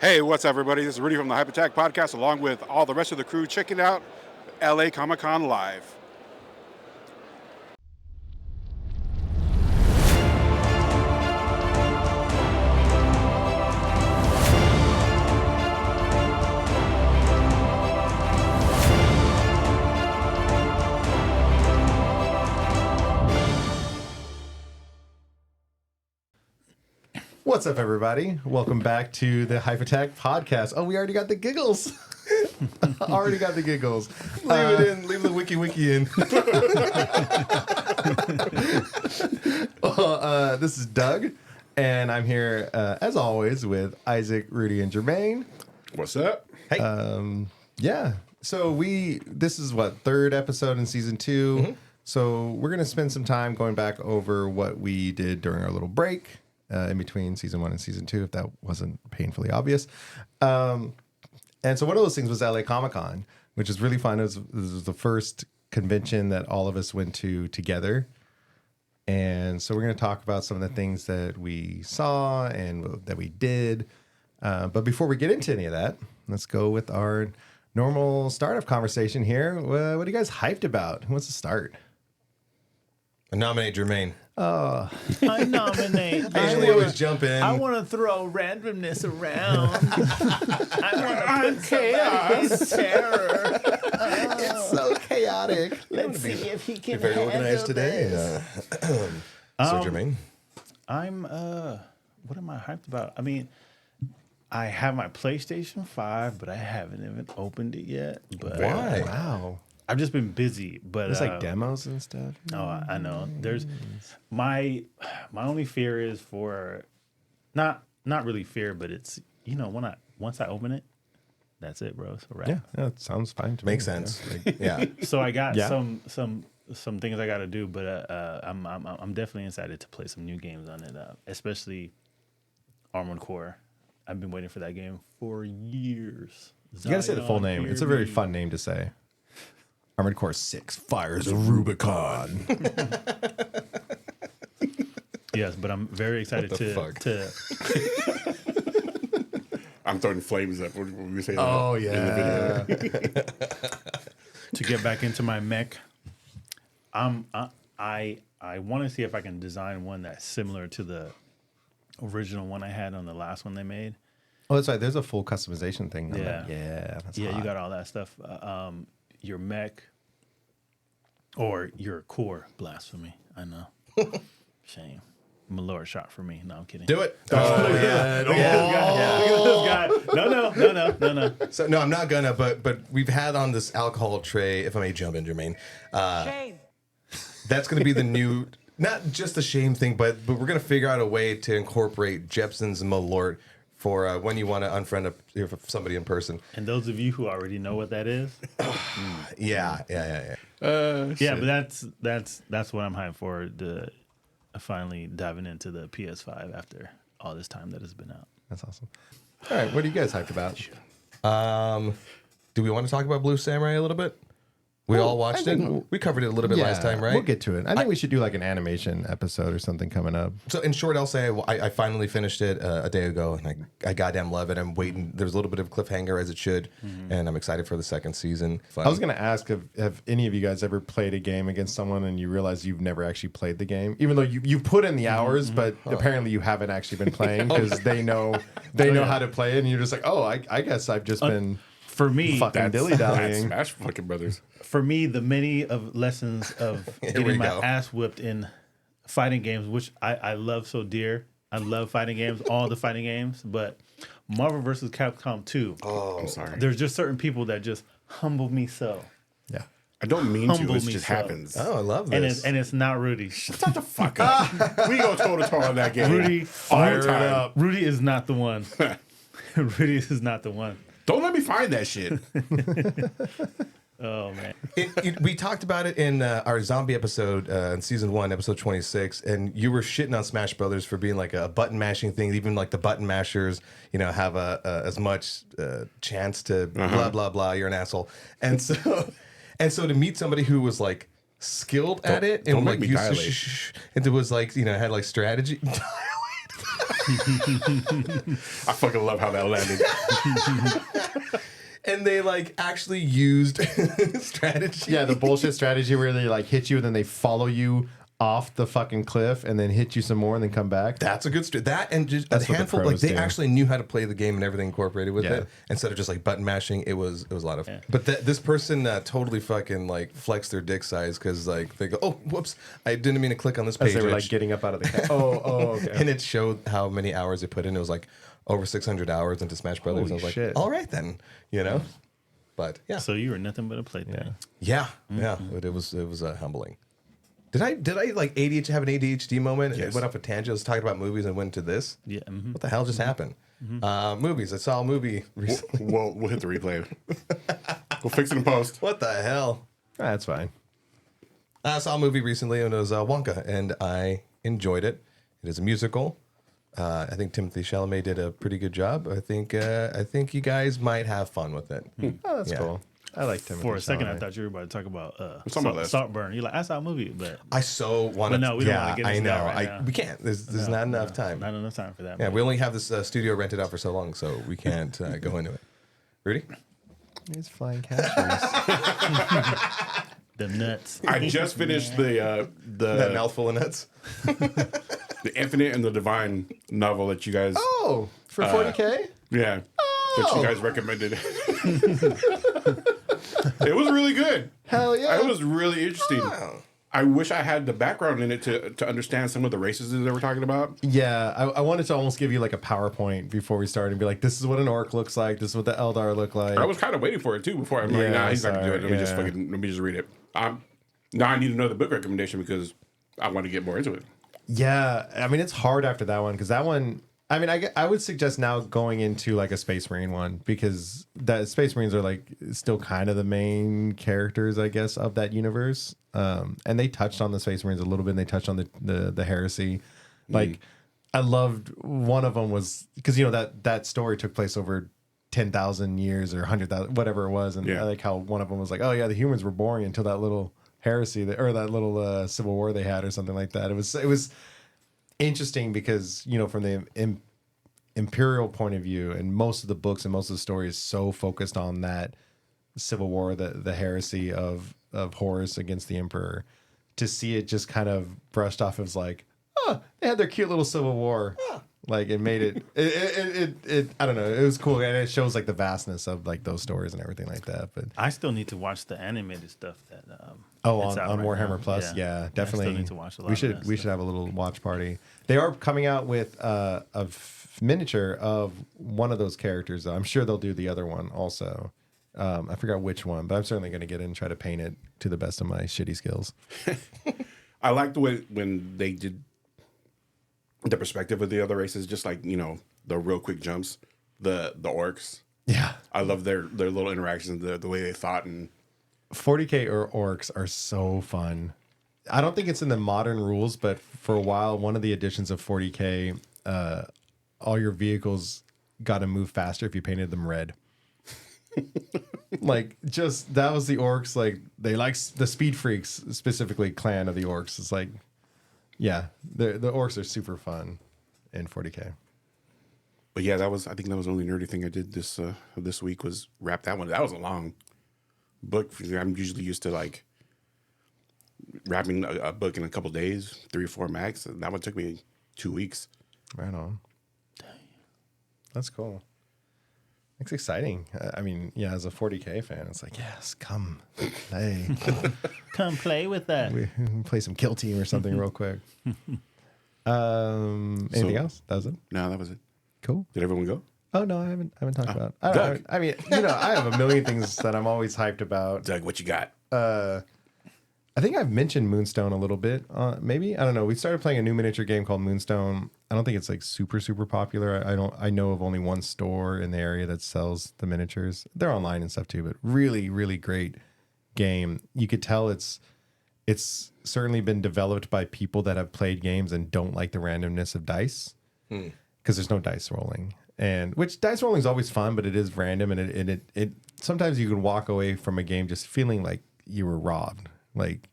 Hey, what's up, everybody? This is Rudy from the Hype Attack Podcast, along with all the rest of the crew checking out LA Comic Con Live. What's up, everybody? Welcome back to the Hype Attack Podcast. Oh, we already got the giggles. Already got the giggles. Leave it in. Leave the wiki in. This is Doug, and I'm here, as always, with Isaac, Rudy, and Jermaine. What's up? Hey. Yeah. So this is third episode in season 2. Mm-hmm. So we're going to spend some time going back over what we did during our little break. In between season 1 and season 2, if that wasn't painfully obvious. And so one of those things was LA Comic Con, which is really fun. This was the first convention that all of us went to together. And so we're going to talk about some of the things that we saw and that we did. But before we get into any of that, let's go with our normal startup conversation here. What are you guys hyped about? Who wants to start? I nominate Jermaine. I nominate. I usually always jump in. I want to throw randomness around. I want to chaos, terror. It's so chaotic. Let's see if he can. You're very organized today. So Jermaine, I'm. What am I hyped about? I mean, I have my PlayStation 5, but I haven't even opened it yet. But why? Wow. I've just been busy, but There's like demos and stuff. Oh, I know. There's my only fear is for not really fear, but it's once I open it, that's it, bro. So Yeah, it sounds fine to Makes me. sense. Yeah. So I got Yeah. some things I got to do, but I'm definitely excited to play some new games on it, especially Armored Core. I've been waiting for that game for years. You gotta say the full name. It's a very fun name to say. Armored Core 6 Fires of Rubicon. Yes, but I'm very excited to I'm throwing flames up when we say that. Oh, yeah. to get back into my mech. I want to see if I can design one that's similar to the original one I had on the last one they made. Oh, that's right. There's a full customization thing. Yeah. That's Yeah, hot. you got all that stuff. Your mech or your core, blasphemy. I know. Shame. Malort shot for me. No, I'm kidding. Do it. Look at this guy. No. So no, I'm not gonna. But we've had on this alcohol tray. If I may jump in, Jermaine. Shame. That's gonna be the new. Not just the shame thing, but we're gonna figure out a way to incorporate Jepson's Malort for when you want to unfriend somebody in person. And those of you who already know what that is, Yeah. yeah, but that's what I'm hyped for. Finally diving into the PS5 after all this time that has been out. That's awesome. All right, what are you guys hyped about? Do we want to talk about Blue Samurai a little bit? We all watched it. We covered it a little bit last time, right? We'll get to it. I think we should do like an animation episode or something coming up. So in short, I'll say I finally finished it a day ago, and I goddamn love it. I'm waiting. There's a little bit of cliffhanger as it should, and I'm excited for the second season. I was going to ask, have any of you guys ever played a game against someone and you realize you've never actually played the game? Even though you've put in the hours, but apparently you haven't actually been playing because they know how to play it, and you're just like, oh, I guess I've just been... For me, fucking dilly-dallying. Smash fucking Brothers. For me, the many of lessons of getting my go. ass whipped in fighting games, which I love so dear. I love fighting games, all the fighting games, but Marvel vs. Capcom 2. Oh, I'm sorry. There's just certain people that just humble me so. Yeah. I don't mean to. Humble It me just so. happens. I love And this. it's not Rudy. Shut the fuck up. We go toe to toe on that game. Rudy, Fire it up. Rudy is not the one. Rudy is not the one. Don't let me find that shit. Oh man. We talked about it in our zombie episode in season 1, episode 26, and you were shitting on Smash Brothers for being like a button mashing thing. Even like the button mashers, have as much chance to blah blah blah. You're an asshole, and so to meet somebody who was like skilled at it and don't like make me used to dilate. and it was like had like strategy. I fucking love how that landed. And they like actually used strategy. Yeah, the bullshit strategy where they like hit you and then they follow you off the fucking cliff and then hit you some more and then come back. That's a good that and just That's a what the handful. Like pros they do. actually knew how to play the game and everything incorporated with Yeah. it instead of just like button mashing. It was a lot of fun. But this person totally fucking like flexed their dick size because like they go, oh whoops, I didn't mean to click on this page. As they were And like getting up out of the okay. and it showed how many hours they put in. It was like over 600 hours into Smash Brothers. Holy I was like, shit. all right then, you know. But yeah, So you were nothing but a plaything. Yeah. yeah. But it was humbling. Did I like ADHD have an ADHD moment? Yes. It went off a tangent. I was talking about movies and went to this. Yeah. What the hell just happened? Movies. I saw a movie recently. We'll hit the replay. We'll fix it in post. What the hell? That's fine. I saw a movie recently and it was Wonka, and I enjoyed it. It is a musical. I think Timothée Chalamet did a pretty good job. I think you guys might have fun with it. Oh, that's Yeah. cool. I like Timothée For a second, I Chalamet. thought you were about to talk about It's on my list. Saltburn. You're like, I saw a movie, but I so want to. But no, we don't yeah, wanna get I into know. that right now. We can't. There's not enough time. not enough time for that. Yeah, movie. we only have this studio rented out for so long, so we can't go into it. Rudy? It's flying cashews. The nuts. I just finished That the mouthful of nuts. the Infinite and the Divine novel that you guys Oh, for 40K? that you guys recommended. It was really good. Hell yeah. It was really interesting. I wish I had the background in it to understand some of the races that they were talking about. Yeah, I wanted to almost give you like a PowerPoint before we started and be like, this is what an orc looks like. This is what the Eldar look like. I was kind of waiting for it too before I'm like, Yeah, nah, he's not gonna do it. sorry, yeah. Let me just read it. Now I need to know the book recommendation because I want to get more into it. Yeah, I mean, it's hard after that one because that one, I mean, I would suggest now going into like a Space Marine one because that Space Marines are like still kind of the main characters, I guess, of that universe. And they touched on the Space Marines a little bit. And they touched on the heresy. Like, I loved one of them was because, you know, that story took place over 10,000 years or 100,000, whatever it was. And Yeah. I like how one of them was like, oh, yeah, the humans were boring until that little heresy or that little civil war they had or something like that. It was interesting because, you know, from the imperial point of view, and most of the books and most of the stories so focused on that civil war, the heresy of Horus against the emperor, to see it just kind of brushed off as like, oh, they had their cute little civil war. Like it made it I don't know, it was cool, and it shows like the vastness of like those stories and everything like that. But I still need to watch the animated stuff that. on it's out right Warhammer now. Plus, yeah, definitely. I still need to watch a lot. We of should that we stuff. should have a little watch party. They are coming out with a miniature of one of those characters. I'm sure they'll do the other one also. I forgot which one, but I'm certainly going to get in and try to paint it to the best of my shitty skills. I liked the way when they did the perspective of the other races, just like, you know, the real quick jumps, the orcs. Yeah. I love their little interactions, the way they thought. And 40K or orcs are so fun. I don't think it's in the modern rules, but for a while, one of the additions of 40K, all your vehicles got to move faster if you painted them red. Like, just that was the orcs. Like, they like the speed freaks, specifically clan of the orcs. It's like, yeah, the orcs are super fun in 40K. but yeah, I think that was the only nerdy thing I did this week was wrap that one. That was a long book. I'm usually used to like wrapping a book in a couple days, 3 or 4 max. And that one took me 2 weeks. Right on. That's cool. It's exciting. I mean, yeah, as a 40K fan, it's like, yes, come play. Come play with that. We can play some Kill Team or something real quick. Anything else? That was it? No, that was it. Cool. Did everyone go? Oh, no, I haven't talked about Doug. I mean, you know, I have a million things that I'm always hyped about. Doug, what you got? I think I've mentioned Moonstone a little bit. Maybe, I don't know. We started playing a new miniature game called Moonstone. I don't think it's like super popular. I know of only one store in the area that sells the miniatures. They're online and stuff too, but really great game. You could tell it's certainly been developed by people that have played games and don't like the randomness of dice because there's no dice rolling. And which dice rolling is always fun, but it is random, and it sometimes you can walk away from a game just feeling like you were robbed. Like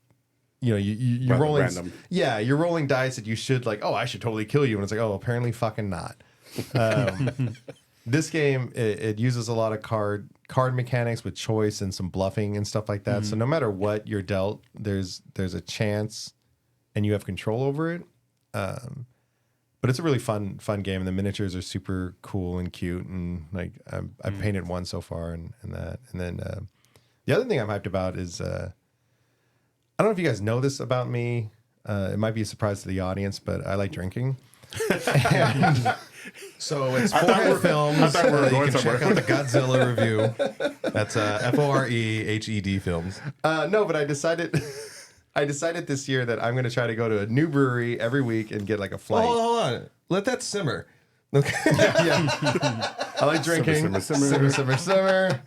you're Rather rolling. random. Yeah, you're rolling dice that you should like. Oh, I should totally kill you, and it's like, oh, apparently fucking not. This game it uses a lot of card mechanics with choice and some bluffing and stuff like that. So no matter what you're dealt, there's a chance, and you have control over it. But it's a really fun game, and the miniatures are super cool and cute, and like I've painted one so far, and that, and then the other thing I'm hyped about is I don't know if you guys know this about me. It might be a surprise to the audience, but I like drinking. So it's Forehead Films. I thought we were You going can check somewhere. out the Godzilla review. That's FOREHED Films. No, but I decided this year that I'm going to try to go to a new brewery every week and get like a flight. Hold on. Let that simmer. I like drinking. Simmer.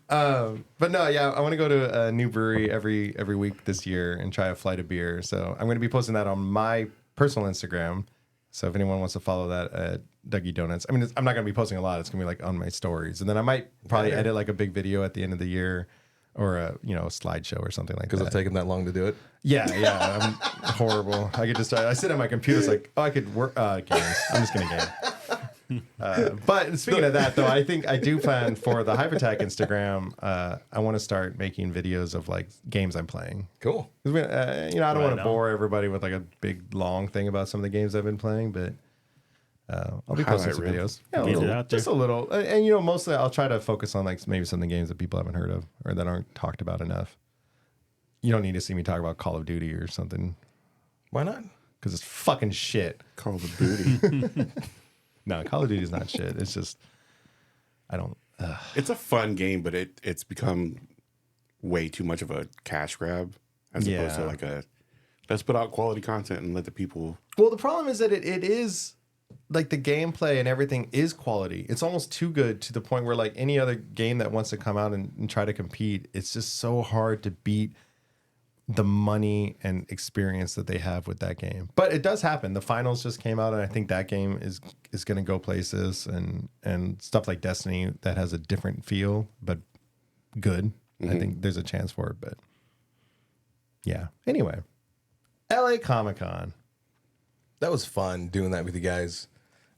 But no, yeah, I want to go to a new brewery every week this year and try a flight of beer. So I'm going to be posting that on my personal Instagram. So if anyone wants to follow that at Dougie Donuts, I mean, I'm not going to be posting a lot. It's going to be like on my stories, and then I might probably edit like a big video at the end of the year, or a slideshow or something like that. Because it's taken that long to do it. Yeah, I'm horrible. I sit at my computer. It's like, oh, I could work games. I'm just gonna game. But speaking of that, though, I think I do plan for the Hypertech Instagram. I want to start making videos of like games I'm playing. Cool. 'Cause I don't want to on. bore everybody with like a big long thing about some of the games I've been playing, but I'll be posting Highlight some reel. videos. Yeah, a Get it little, out there. just a little, and mostly I'll try to focus on like maybe some of the games that people haven't heard of or that aren't talked about enough. You don't need to see me talk about Call of Duty or something Why not? because it's fucking shit. Call of Duty. No, Call of Duty is not shit. It's just I don't. It's a fun game, but it's become way too much of a cash grab as opposed to Yeah. like let's put out quality content and let the people. Well, the problem is that it is like the gameplay and everything is quality. It's almost too good to the point where like any other game that wants to come out and try to compete, it's just so hard to beat the money and experience that they have with that game. But it does happen. The finals just came out, and I think that game is going to go places, and stuff like Destiny that has a different feel but good. I think there's a chance for it, but yeah. Anyway, LA Comic-Con. That was fun doing that with you guys.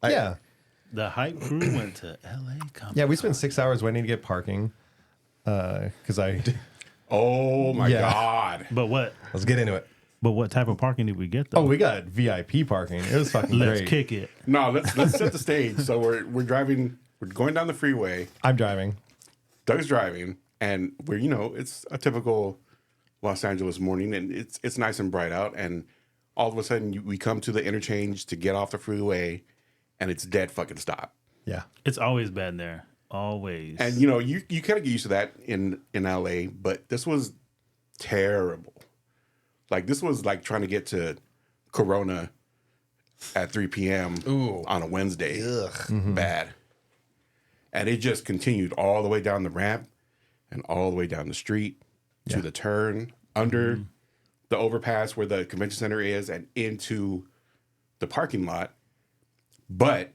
Yeah. The hype crew went to LA Comic. Yeah, we spent 6 hours waiting to get parking because I... Oh my Yeah. god! But what? Let's get into it. But what type of parking did we get though? Oh, we got VIP parking. It was fucking Let's great. kick it. No, let's set the stage. So we're driving. We're going down the freeway. I'm driving. Doug's driving, and we're it's a typical Los Angeles morning, and it's nice and bright out, and all of a sudden we come to the interchange to get off the freeway, and it's dead fucking stop. Yeah. It's always bad there. Always. And you kind of get used to that in LA, but this was terrible. Like this was like trying to get to Corona at 3 p.m. on a Wednesday. Bad. And it just continued all the way down the ramp and all the way down the street to the turn under the overpass where the convention center is and into the parking lot. But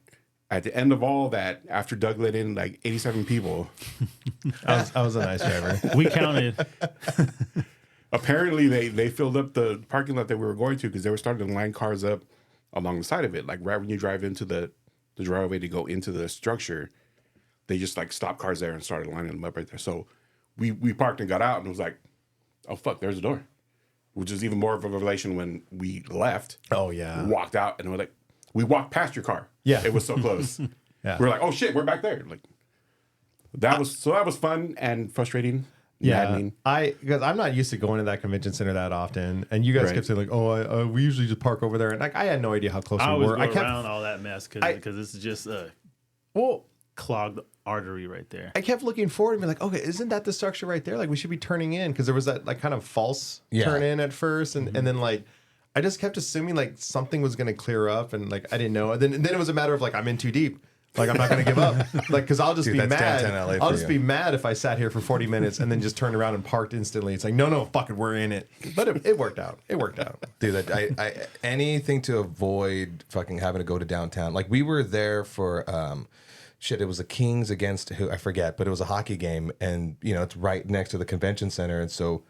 at the end of all that, after Doug let in like 87 people, I was a nice driver. we counted. apparently they filled up the parking lot that we were going to because they were starting to line cars up along the side of it. Like right when you drive into the driveway to go into the structure, they just like stopped cars there and started lining them up right there. So we parked and got out and was like, oh fuck, there's a door. Which is even more of a revelation when we left. Oh, yeah. Walked out and we're like, we walked past your car. Yeah. It was so close. Yeah. We're like, oh shit, we're back there. Like that was fun and frustrating. Yeah, maddening. because I'm not used to going to that convention center that often, and you guys Right. kept saying like, "Oh, we usually just park over there," and like I had no idea how close I we always were. go I kept around all that mess because it's just a well, clogged artery right there. I kept looking forward and be like, "Okay, isn't that the structure right there? Like we should be turning in," because there was that like kind of false turn in at first, and then like I just kept assuming like something was going to clear up, and like I didn't know. And then it was a matter of like I'm in too deep. Like I'm not going to give up. Like because I'll just Dude, be that's mad. downtown LA I'll for just you. be mad if I sat here for 40 minutes and then just turned around and parked instantly. It's like no, fuck it, we're in it. But it worked out. It worked out. Dude, I anything to avoid fucking having to go to downtown. Like we were there for it was the Kings against who I forget, but it was a hockey game, and it's right next to the convention center, and so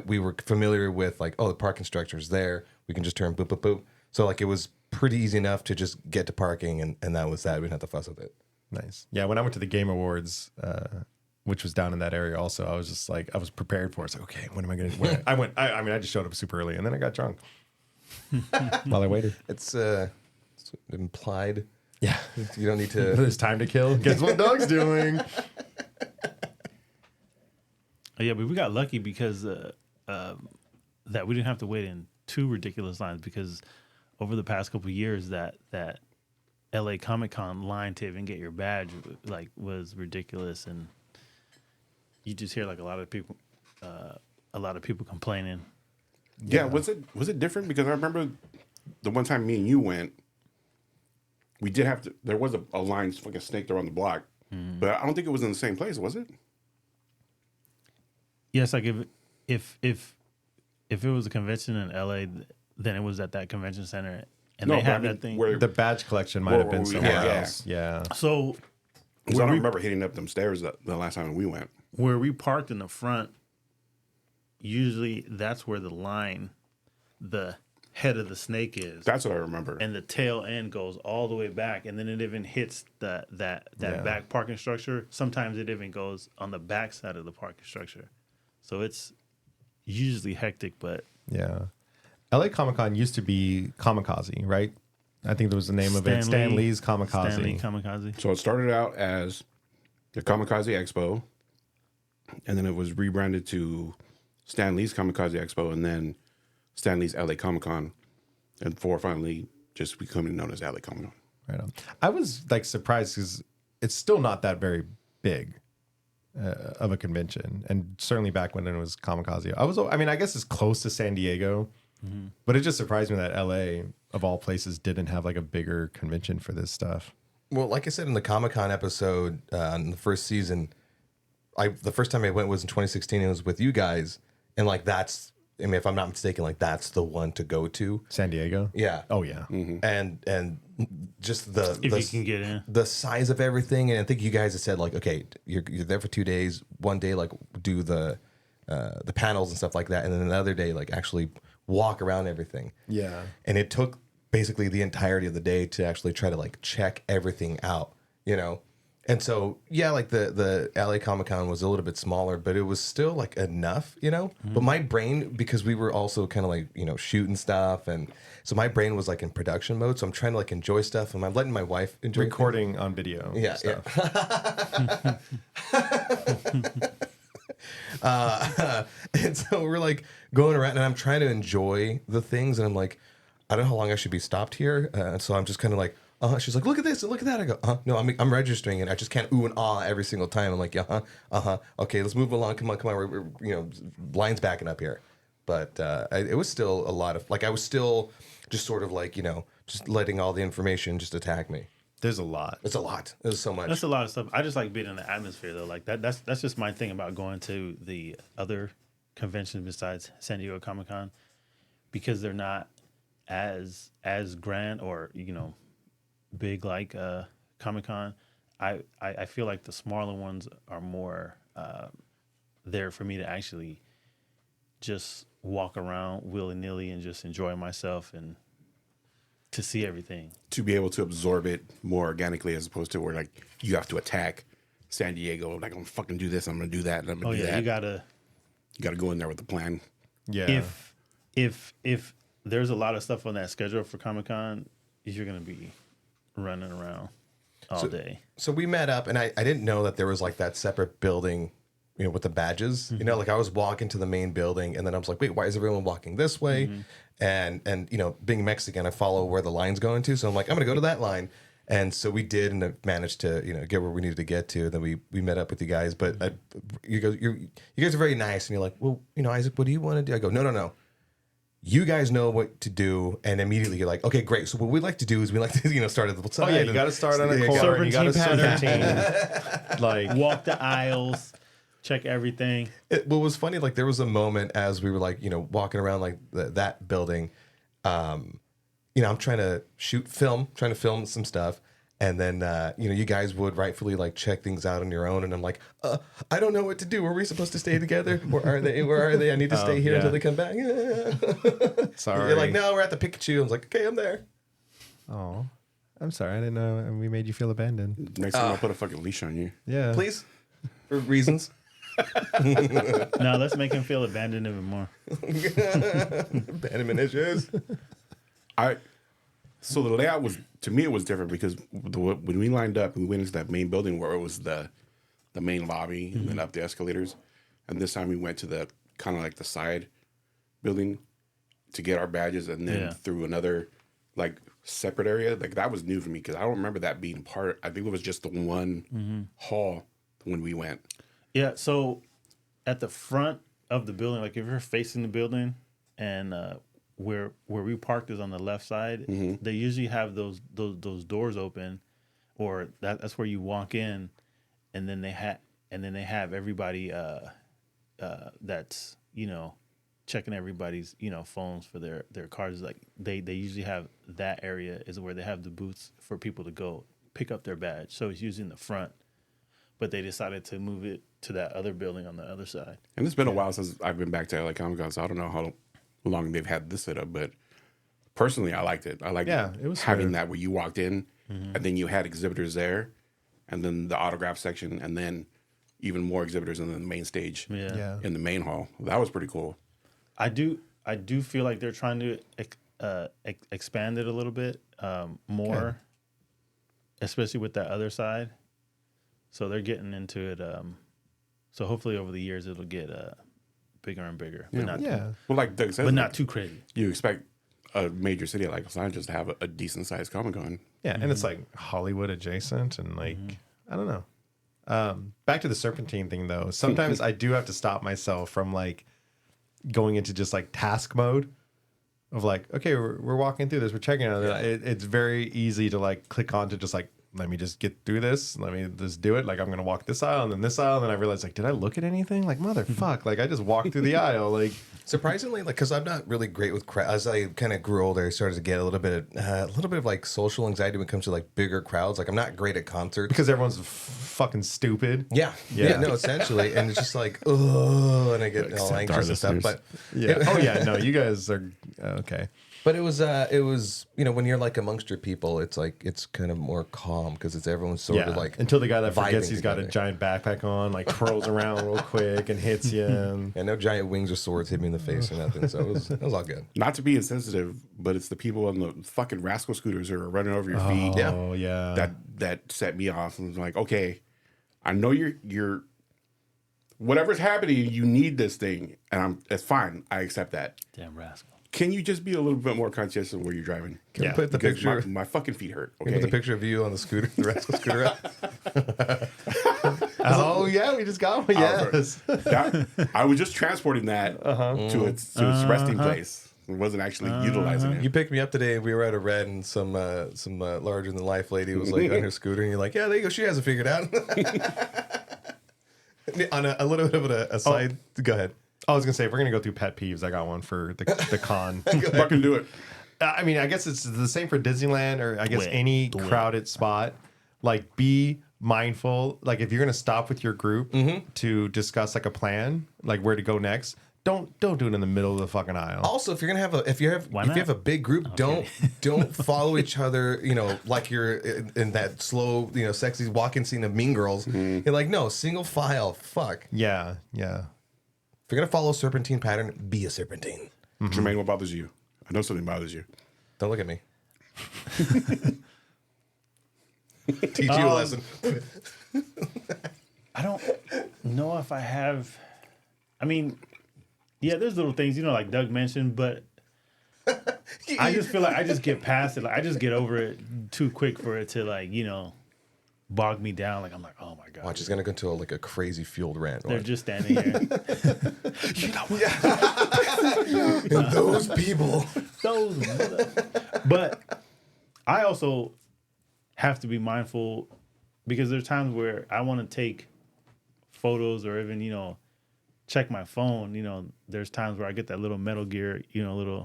we were familiar with like, oh, the parking structure's there. We can just turn boop, boop, boop. So like it was pretty easy enough to just get to parking, and that was that. We didn't have to fuss with it. Nice. Yeah, when I went to the Game Awards, which was down in that area also, I was just like, I was prepared for it. It's like, okay, when am I going to... I mean, I just showed up super early, and then I got drunk while I waited. It's implied. Yeah. You don't need to... There's time to kill. Guess what Doug's doing? Yeah, but we got lucky because that we didn't have to wait in two ridiculous lines, because over the past couple of years that LA Comic-Con line to even get your badge like was ridiculous, and you just hear like a lot of people complaining. Yeah, was it different? Because I remember the one time me and you went, we did have to. There was a line like a snake around the block, but I don't think it was in the same place, was it? Yes, like if it was a convention in LA, then it was at that convention center, and No, they but I had mean, that thing. where- The badge collection might Where have been were we? somewhere Yeah. else. Yeah. So Because I don't remember hitting up them stairs the last time we went. where we parked in the front, usually that's where the head of the snake is. That's what I remember. And the tail end goes all the way back, and then it even hits that back parking structure. Sometimes it even goes on the back side of the parking structure. So it's usually hectic, but Yeah. LA Comic Con used to be Kamikaze, right? I think that was the name of it. Stan Lee's Kamikaze. Stanley Kamikaze. So it started out as the Kamikaze Expo, and then it was rebranded to Stan Lee's Kamikaze Expo, and then Stan Lee's LA Comic Con, and finally just becoming known as LA Comic Con. Right on. I was like surprised because it's still not that very big of a convention, and certainly back when it was Kamikaze, I guess it's close to San Diego, but it just surprised me that LA of all places didn't have like a bigger convention for this stuff. Well, like I said in the Comic-Con episode in the first season, the first time I went was in 2016. It was with you guys, and like if I'm not mistaken, like that's the one to go to. San Diego. Yeah. Oh yeah. And just If you can get in. the size of everything, and I think you guys had said like, okay, you're there for 2 days. One day like do the panels and stuff like that, and then another day like actually walk around everything. Yeah. And it took basically the entirety of the day to actually try to like check everything out, you know. And so, yeah, like the LA Comic Con was a little bit smaller, but it was still like enough, you know. But my brain, because we were also kind of like, you know, shooting stuff, and so my brain was like in production mode. So I'm trying to like enjoy stuff, and I'm letting my wife enjoy Recording on video. Yeah, stuff. And so we're like going around, and I'm trying to enjoy the things, and I'm like, I don't know how long I should be stopped here. And so I'm just kind of like, she's like, look at this and look at that. I go, no, I'm registering, and I just can't ooh and ah every single time. I'm like, okay, let's move along. Come on, we're you know, lines backing up here. But it was still a lot of like, I was still just sort of like, you know, just letting all the information just attack me. There's a lot. It's a lot. There's so much. That's a lot of stuff. I just like being in the atmosphere though. Like that's just my thing about going to the other conventions besides San Diego Comic Con, because they're not as grand or, you know, big like Comic Con. I feel like the smaller ones are more there for me to actually just walk around willy-nilly and just enjoy myself and to see everything. To be able to absorb it more organically, as opposed to where like you have to attack San Diego, like I'm gonna fucking do this, I'm gonna do that, and I'm gonna do that. You gotta go in there with a plan. Yeah. If there's a lot of stuff on that schedule for Comic Con, you're gonna be running around all day. So we met up, and I didn't know that there was like that separate building, you know, with the badges. You know, like I was walking to the main building, and then I was like, wait, why is everyone walking this way? And you know, being Mexican, I follow where the line's going to. So I'm like, I'm gonna go to that line. And so we did, and managed to, you know, get where we needed to get to. Then we met up with you guys. But you guys are very nice, and you're like, well, you know, Isaac, what do you want to do? I go, no. You guys know what to do, and immediately you're like, okay, great. So what we like to do is we like to, you know, start at the side. Oh yeah, you got to start on a corner. And you got to serpentine. Like Walk the aisles, check everything. What was funny, like there was a moment as we were like, you know, walking around like that building. You know, I'm trying to film some stuff, And then, you guys would rightfully like check things out on your own. And I'm like, I don't know what to do. Are we supposed to stay together? Where are they? Where are they? I need to stay here until they come back. Sorry. You're like, no, we're at the Pikachu. I was like, okay, I'm there. Oh, I'm sorry. I didn't know. And we made you feel abandoned. Next time I'll put a fucking leash on you. Yeah. Please. For reasons. No, let's make him feel abandoned even more. Abandonment issues. So the layout was, to me, it was different because when we lined up and we went into that main building where it was the main lobby and then up the escalators, and this time we went to the kind of like the side building to get our badges, and then through another like separate area. Like that was new for me because I don't remember that being part. I think it was just the one hall when we went. Yeah, so at the front of the building, like if you're facing the building and where we parked is on the left side, they usually have those doors open, or that's where you walk in, and then they have everybody that's checking everybody's phones for their cards. Like they usually have that area is where they have the booths for people to go pick up their badge. So it's usually in the front, but they decided to move it to that other building on the other side. And it's been a while since I've been back to LA Comic Con, so I don't know how long they've had this set up, but personally I liked it. I liked it was having that where you walked in and then you had exhibitors there and then the autograph section and then even more exhibitors in the main stage in the main hall. That was pretty cool. I do feel like they're trying to expand it a little bit more, especially with that other side. So they're getting into it. So hopefully over the years it'll get bigger and bigger, but not well, like Doug said, but not too crazy. You expect a major city like Los Angeles to have a decent sized Comic Con. Yeah, and it's like Hollywood adjacent, and like I don't know. Back to the serpentine thing though. Sometimes I do have to stop myself from like going into just like task mode of like, okay, we're walking through this, we're checking out. It's very easy to like click on to just like, let me just get through this. Let me just do it. Like I'm gonna walk this aisle and then this aisle, and then I realize like, did I look at anything? Like motherfuck! Like I just walked through the aisle. Like surprisingly, like because I'm not really great with crowds. As I kind of grew older, I started to get a little bit of like social anxiety when it comes to like bigger crowds. Like I'm not great at concerts because everyone's fucking stupid. Yeah, no, essentially, and it's just like oh, and I get all anxious and stuff. But no, you guys are okay. But it was when you're like amongst your people, it's like it's kind of more calm because it's everyone's sort of like until the guy that forgets he's together. got a giant backpack on, like twirls around real quick and hits you. And no giant wings or swords hit me in the face or nothing, so it was all good. Not to be insensitive, but it's the people on the fucking rascal scooters who are running over your feet. Oh yeah, that set me off. And like, okay, I know you're whatever's happening, you need this thing, and it's fine. I accept that. Damn rascal. Can you just be a little bit more conscious of where you're driving? Can we put the Because picture? My fucking feet hurt. Okay. Put the picture of you on the scooter, the rascal scooter up. oh yeah, we just got one. Yes, I was just transporting that to its resting place. It wasn't actually utilizing it. You picked me up today. We were at a red, and some larger than life lady was like on her scooter, and you're like, "Yeah, there you go. She has it figured out." On a little bit of a side. Go ahead. I was gonna say if we're gonna go through pet peeves, I got one for the con. Fucking do it. I mean, I guess it's the same for Disneyland or I guess any crowded spot. Like, be mindful. Like, if you're gonna stop with your group to discuss like a plan, like where to go next, don't do it in the middle of the fucking aisle. Also, if you're gonna if you have a big group, don't follow each other. Like you're in that slow, sexy walking scene of Mean Girls. You're like, no, single file. Fuck. Yeah. If you're gonna follow a serpentine pattern, be a serpentine. Jermaine, what bothers you? I know something bothers you. Don't look at me. Teach you a lesson. I don't know if I have. I mean, yeah, there's little things, like Doug mentioned, but I just feel like I just get past it. Like I just get over it too quick for it to bog me down. Like I'm like, oh my god. Watch, it's gonna go into a crazy fueled rant. They're just standing here. Those people. But I also have to be mindful because there's times where I want to take photos or even check my phone. There's times where I get that little Metal Gear little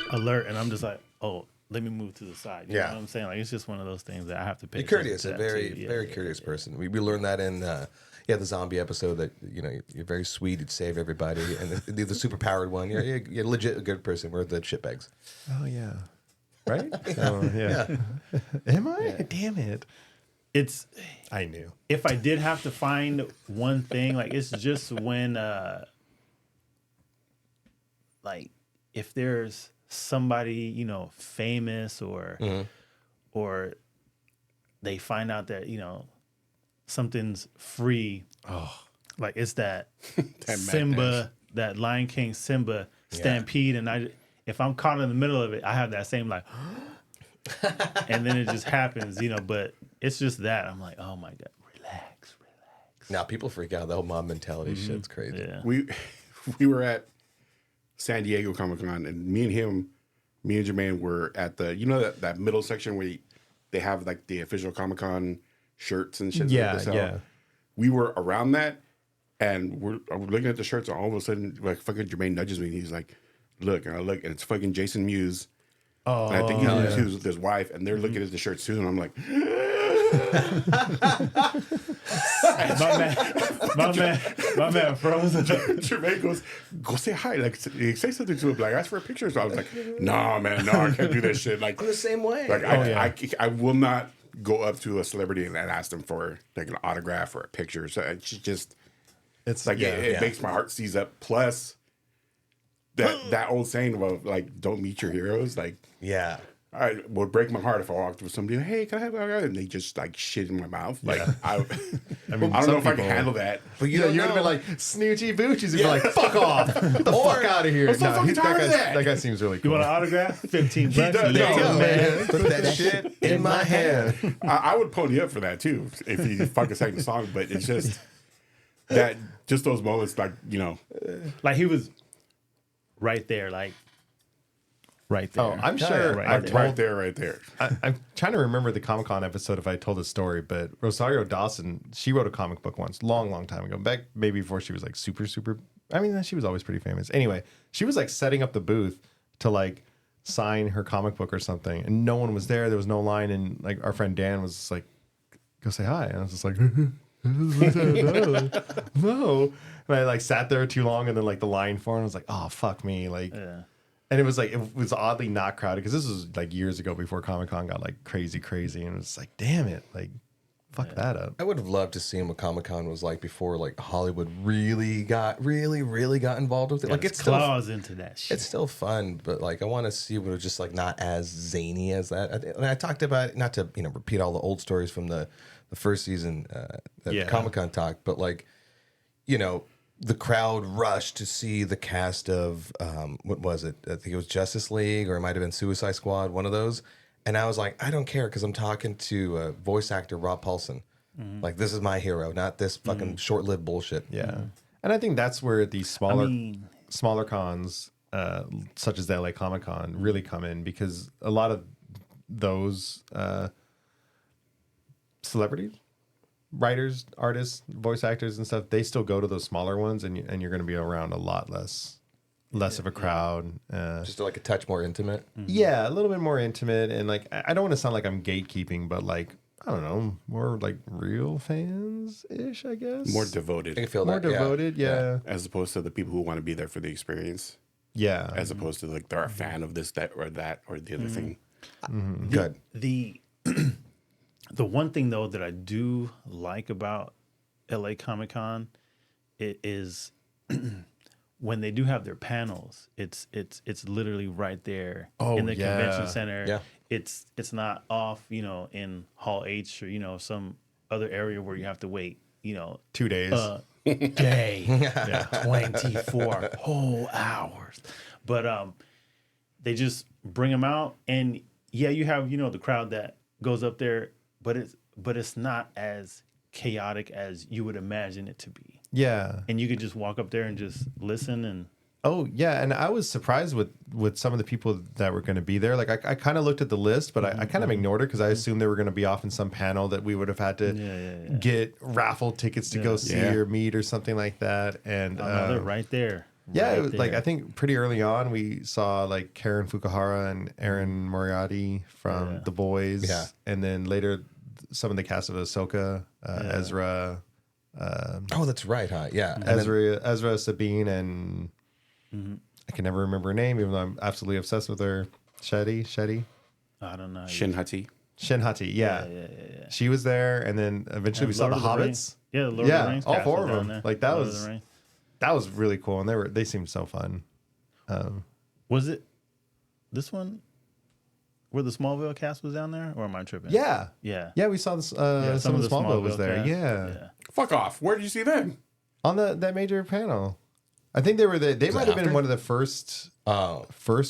alert, and I'm just like, oh, let me move to the side. You Yeah. know what I'm saying? Like, it's just one of those things that I have to pay You're attention courteous, to a that very, too. Yeah, very yeah, curious yeah. person. We learned that in the zombie episode that you're very sweet, you'd save everybody, and the super powered one, you're legit a good person. We're the shitbags. Oh yeah. Right? Oh yeah. Am I? Yeah. Damn it. It's I knew. if I did have to find one thing, like it's just when like if there's somebody, you know, famous or they find out that, you know, something's free. Oh, like it's that Simba, madness. that Lion King Simba stampede, and if I'm caught in the middle of it, I have that same like and then it just happens, you know, but it's just that. I'm like, oh my God, relax. Now people freak out. The whole mob mentality shit's crazy. Yeah. We were at San Diego Comic Con, and me and Jermaine were at the that middle section where they have like the official Comic Con shirts and shit. Yeah, that they sell. yeah. We were around that, and we're looking at the shirts, and all of a sudden, like fucking Jermaine nudges me, and he's like, "Look," and I look, and it's fucking Jason Mewes. Oh, And I think he was with his wife, and they're looking at the shirts too, and I'm like, my man frozen. Jermaine goes, "Go say hi, like say something to him, like ask for a picture." So I was like, "Nah, man, no, I can't do that shit." Like I'm the same way. Like I will not go up to a celebrity and ask them for like an autograph or a picture. So it's just it's like yeah, it makes my heart seize up. Plus that old saying about like don't meet your heroes. Like yeah. I would break my heart if I walked up with somebody. Hey, can I have a and they just like shit in my mouth. Like I don't know if I can handle that. But you you'd have been like snoochie boochies and be like, fuck off. Get the fuck out of here. I'm so fucking tired of that. That guy seems really You cool. want an autograph? 15 bucks. does, There you no, go, man. Put that shit in my hand. I would pony up for that too if he fucking sang the song. But it's just that just those moments, like Like he was right there, like right there. Oh, I'm sure right I've there. right there. I'm trying to remember the Comic Con episode if I told the story, but Rosario Dawson, she wrote a comic book once, long time ago, back maybe before she was like super. I mean, she was always pretty famous. Anyway, she was like setting up the booth to like sign her comic book or something, and no one was there. There was no line, and like our friend Dan was just like, "Go say hi," and I was just like, no. And I like sat there too long, and then like the line formed. I was like, "Oh fuck me!" Like. Yeah. And it was like, it was oddly not crowded because this was like years ago before Comic Con got like crazy. And it was like, damn it, like, fuck that up. I would have loved to see what Comic Con was like before like Hollywood really got involved with it. Like it's still claws into that shit. it's still fun, but like I want to see what it's just like not as zany as that. And I talked about not to repeat all the old stories from the first season that Comic Con talked, but like the crowd rushed to see the cast of what was it? I think it was Justice League or it might have been Suicide Squad, one of those. And I was like, I don't care because I'm talking to voice actor Rob Paulson. Like this is my hero, not this fucking short-lived bullshit. Yeah. And I think that's where these smaller cons, such as the LA Comic Con, really come in because a lot of those celebrities, writers, artists, voice actors, and stuff, they still go to those smaller ones, and you're going to be around a lot less of a crowd. Just like a touch more intimate. Yeah, a little bit more intimate, and like I don't want to sound like I'm gatekeeping, but like I don't know, more like real fans ish, I guess. More I can devoted, feel More that. devoted, yeah. as opposed to the people who want to be there for the experience, Yeah. as opposed to like they're a fan of this, that, or the other thing. Good. The one thing though that I do like about LA Comic Con is when they do have their panels, it's literally right there in the convention center. Yeah. It's not off, in Hall H or some other area where you have to wait, 2 days. day, 24 whole hours. But they just bring them out, and you have the crowd that goes up there, but it's not as chaotic as you would imagine it to be. Yeah. And you could just walk up there and just listen and. Oh yeah, and I was surprised with some of the people that were going to be there. Like I kind of looked at the list, but I kind of ignored it because I assumed they were going to be off in some panel that we would have had to get raffle tickets to go see or meet or something like that. And they're right there. Yeah, right it was, like there. I think pretty early on we saw like Karen Fukuhara and Aaron Moriarty from Yeah. The Boys. Yeah. And then later some of the cast of Ahsoka, Ezra, Oh, that's right, huh? Yeah. And then- Ezra, Sabine, and I can never remember her name, even though I'm absolutely obsessed with her. Shetty, I don't know. Shin Hati. Shin Hati. Yeah. Yeah. She was there, and then eventually And we saw Lord the of the Hobbits. Rings. Yeah, the Lord of the Rings. all cast four was of down them. there. Like that Lord of the was Rings. that was really cool, and they seemed so fun. Was it this one where the Smallville cast was down there, or am I tripping? Yeah, Yeah. yeah. We saw this. Yeah, Some of the Smallville was there. cast. Yeah. Fuck off. Where did you see them? On that major panel. I think they were the. They might have been after? one of the first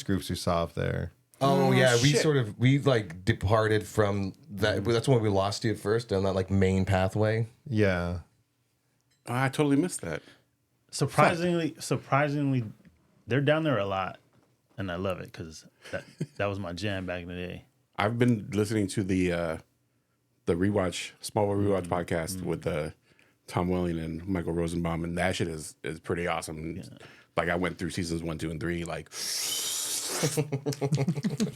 groups we saw up there. Oh yeah, shit. we like departed from that. That's when we lost you at first on that like main pathway. Yeah. Oh, I totally missed that. Surprisingly, they're down there a lot, and I love it because that was my jam back in the day. I've been listening to the rewatch Smallville rewatch podcast with Tom Welling and Michael Rosenbaum, and that shit is pretty awesome. Like I went through seasons 1, 2, and 3, like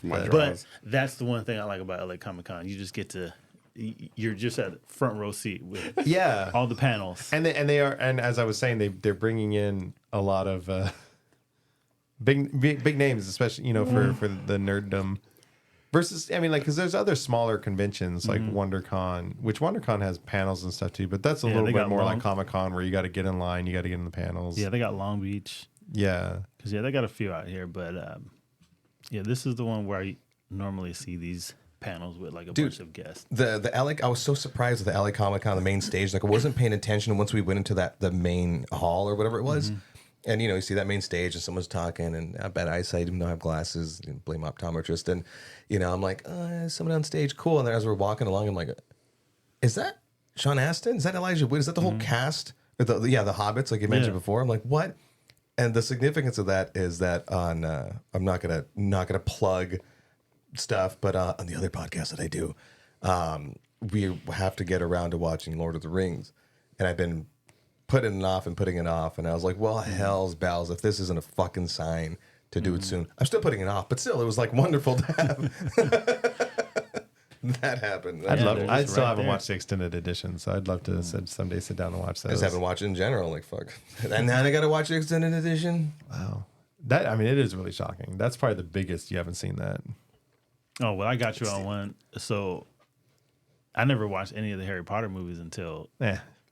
my But draws. that's the one thing I like about LA Comic Con. You just get to, you're just at front row seat with Yeah. all the panels. And they are, and as I was saying, they're bringing in a lot of big names, especially for the nerddom. Versus, I mean, like, because there's other smaller conventions like WonderCon, which WonderCon has panels and stuff too, but that's a little they bit got more long- like Comic Con where you got to get in line, you got to get in the panels. Yeah, they got Long Beach. Yeah. Because, they got a few out here. But, this is the one where I normally see these panels with, like, a bunch of guests. The LA, I was so surprised with the LA Comic Con, the main stage. Like I wasn't paying attention once we went into the main hall or whatever it was. And you see that main stage and someone's talking and I have bad eyesight, even though I have glasses, blame optometrist. And I'm like, someone on stage, cool. And then as we're walking along, I'm like, is that Sean Astin? Is that Elijah Wood? Is that the whole cast? Or the Hobbits, like you mentioned before. I'm like, what? And the significance of that is that on I'm not gonna plug stuff, but on the other podcast that I do, we have to get around to watching Lord of the Rings, and I've been putting it off, and I was like, well, hell's bells, if this isn't a fucking sign to do it soon. I'm still putting it off, but still, it was like wonderful to have that happen. I'd love. they're I just still right haven't there. watched the extended edition, so I'd love to someday sit down and watch I those. just haven't watched it in general. Like fuck, and then I got to watch the extended edition. Wow, it is really shocking. That's probably the biggest you haven't seen that. Oh, well, I got you on one. So I never watched any of the Harry Potter movies until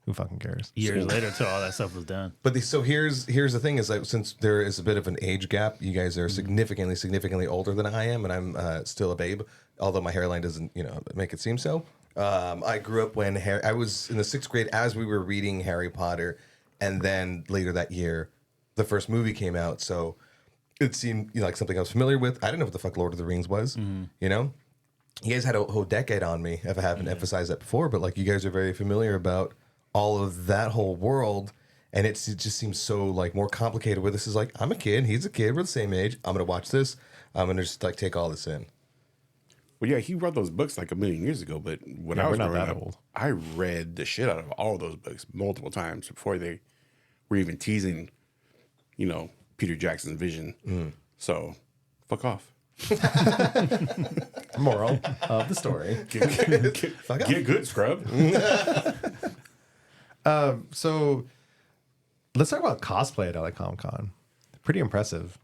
Who fucking cares? years later, until all that stuff was done. But so here's the thing: is that since there is a bit of an age gap, you guys are significantly older than I am, and I'm still a babe. Although my hairline doesn't, make it seem so. I grew up when I was in the 6th grade as we were reading Harry Potter, and then later that year, the first movie came out. So it seemed like something I was familiar with. I didn't know what the fuck Lord of the Rings was. You guys had a whole decade on me. If I haven't emphasized that before, but like you guys are very familiar about all of that whole world, and it just seems so like more complicated. Where this is like, I'm a kid, he's a kid, we're the same age. I'm gonna watch this. I'm gonna just like take all this in. Well, yeah, he wrote those books like a million years ago, but when I was we're not growing that up, old. I read the shit out of all those books multiple times before they were even teasing, Peter Jackson's vision. So, fuck off. Moral of the story. Get good, scrub. So let's talk about cosplay at LA Comic Con. Pretty impressive.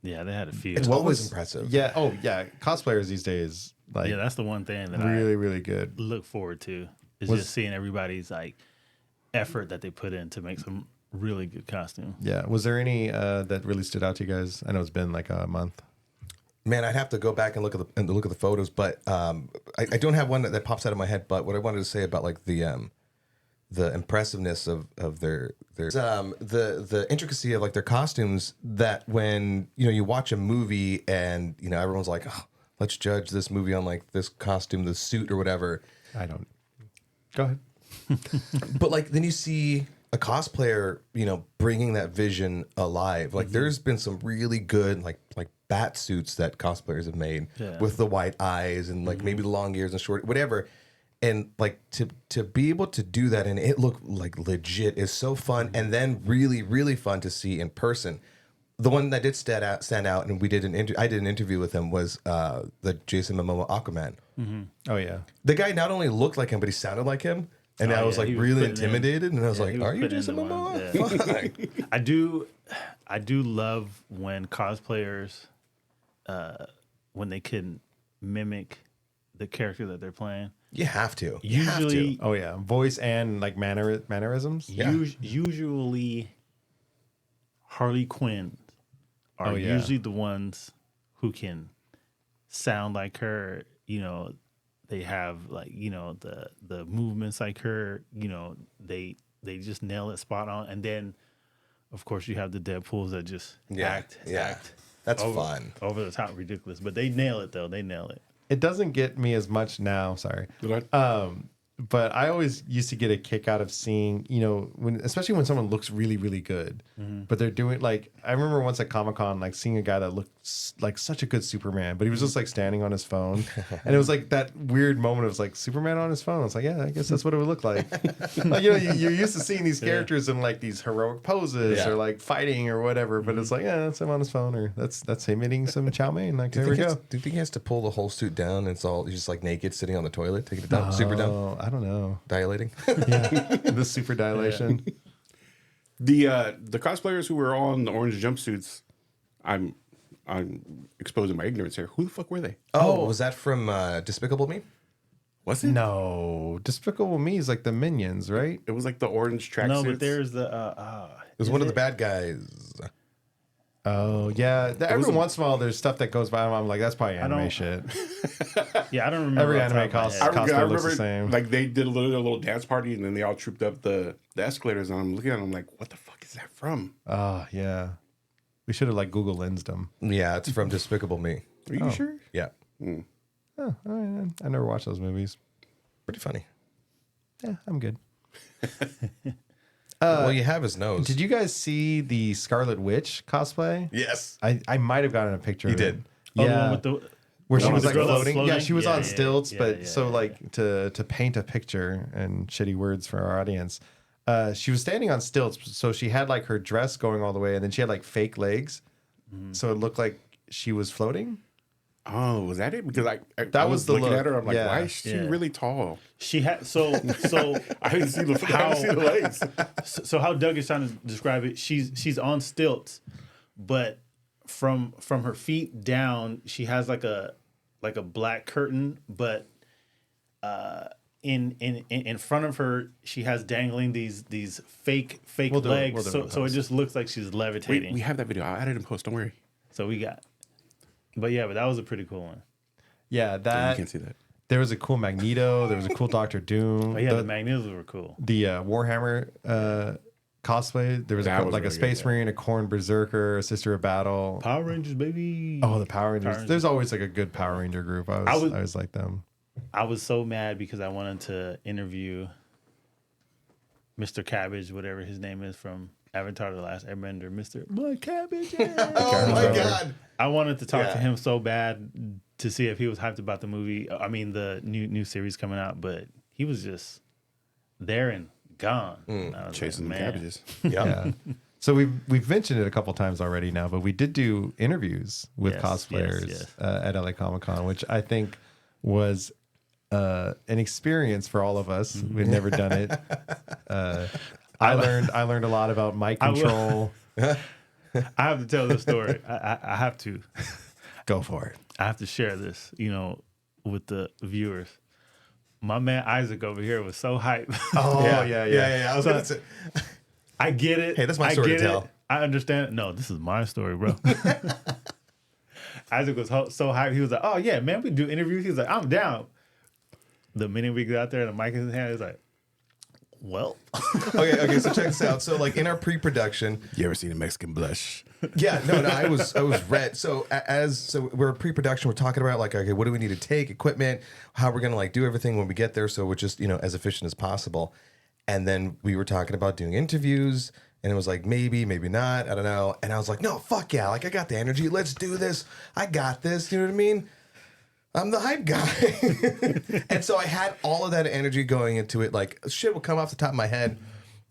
Yeah, they had a few. It's always impressive. Yeah. Oh, yeah. Cosplayers these days, like, Yeah, that's the one thing that really, really good. I look forward to is Was- just seeing everybody's like effort that they put in to make some really good costume. Yeah. Was there any that really stood out to you guys? I know it's been like a month. Man, I'd have to go back and look at the photos, but I don't have one that pops out of my head. But what I wanted to say about like the impressiveness of their the intricacy of like their costumes, that when you watch a movie and everyone's like, oh, let's judge this movie on like this costume, the suit or whatever. I don't. Go ahead. But like then you see a cosplayer, bringing that vision alive. Like there's been some really good like bat suits that cosplayers have made with the white eyes and like maybe the long ears and short whatever. And like to be able to do that and it looked like legit is so fun, and then really really fun to see in person. The one that did stand out, and I did an interview with him was the Jason Momoa Aquaman. Oh yeah. The guy not only looked like him, but he sounded like him, and Oh, I was yeah, like he was really putting intimidated, and I was Yeah, like, he was "Are you putting Jason in the one, Momoa?" yeah. I do love when cosplayers, when they can mimic the character that they're playing. You have to. You have to. Usually, Oh yeah. Voice and like mannerisms. Yeah. usually Harley Quinn are Oh, yeah. usually the ones who can sound like her. You know, they have like the movements like her. You know, they just nail it spot on. And then, of course, you have the Deadpools that just act. That's over, fun. over the top, ridiculous. But they nail it though. They nail it. It doesn't get me as much now. Sorry. But I always used to get a kick out of seeing, especially when someone looks really, really good, but they're doing like, I remember once at Comic-Con, like seeing a guy that looked like such a good Superman, but he was just like standing on his phone. And it was like that weird moment of like Superman on his phone. I was like, yeah, I guess that's what it would look like. Like, you're used to seeing these characters in like these heroic poses or like fighting or whatever, but it's like, yeah, that's him on his phone, or that's him eating some chow mein. Like, there we go. Do you think he has to pull the whole suit down and it's all he's just like naked sitting on the toilet, taking it down, super down? Oh, I don't know. Dilating. The super dilation. The cosplayers who were all in the orange jumpsuits, I'm exposing my ignorance here. Who the fuck were they? Oh, was that from Despicable Me? Was it? No, Despicable Me is like the Minions, right? It was like the orange tracksuits. No, but there's the It was one of the bad guys. Oh yeah. Every once in a while, there's stuff that goes by. And I'm like, that's probably anime don't- shit. Yeah, I don't remember. Every off the anime top of my costs- head. cosplay looks the same. like they did a little dance party and then they all trooped up the escalators and I'm looking at them like, what the fuck is that from? Oh yeah. We should have like Google Lensed them. Yeah, it's from Despicable Me. Are you sure? Yeah, Oh, all right. I never watched those movies. pretty funny. Yeah, I'm good. Well, you have his nose. Did you guys see the Scarlet Witch cosplay? Yes. I might have gotten a picture. You of it. did. Oh, the Yeah. one with the Where the she one was with like the girl that was floating. Yeah, she was Yeah, on yeah, stilts, yeah, but yeah, so yeah. like to paint a picture and shitty words for our audience. She was standing on stilts, so she had like her dress going all the way, and then she had like fake legs, so it looked like she was floating. Oh, was that it? Because I That was the looking look. at her. I'm like, Yeah. why is she Yeah. really tall? she had so I didn't see the legs. so how Doug is trying to describe it. She's on stilts, but from her feet down, she has like a black curtain, but in front of her, she has dangling these fake We'll do it. legs. We'll do it in So it post. just looks like she's levitating. We have that video. I'll add it in post. Don't worry. So we got, but that was a pretty cool one. Yeah, You that can't see that. there was a cool Magneto. There was a cool Doctor Doom. But yeah, the the Magnetos were cool. Warhammer cosplay. There was, That a, was like a really Space good, Marine, a Corn Berserker, a Sister of Battle. Power Rangers, baby. Oh, the Power Rangers. Rangers. There's always like a good Power Ranger group. I always like them. I was so mad because I wanted to interview Mr. Cabbage, whatever his name is from Avatar: The Last Airbender, Mr. My Cabbage. Oh my god. I wanted to talk to Yeah. him so bad to see if he was hyped about the movie. I mean, the new series coming out, but he was just there and gone. And I was Chasing the like, man. cabbages. Yeah. So we've mentioned it a couple times already now, but we did do interviews with Yes, cosplayers yes. At LA Comic-Con, which I think was an experience for all of us. We'd never done it. I learned a lot about mic I will- control. I have to tell this story. I have to. Go for it. I have to share this, with the viewers. My man Isaac over here was so hyped. Oh Yeah. I was gonna say. I get it. Hey, that's my I story to get it. tell. I understand it. No, this is my story, bro. Isaac was so hyped. He was like, "Oh yeah, man, we do interviews." He was like, "I'm down." The minute we got there and the mic in his hand, he's like, "Well, Okay. So check this out. So like in our pre-production, You ever seen a Mexican blush? yeah, no, I was red. So we're pre-production. We're talking about like, okay, what do we need to take, equipment, how we're gonna like do everything when we get there, so we're just as efficient as possible. And then we were talking about doing interviews, and it was like maybe not, I don't know. And I was like, no, fuck yeah, like I got the energy. Let's do this. I got this. You know what I mean? I'm the hype guy. And so I had all of that energy going into it. Like shit would come off the top of my head.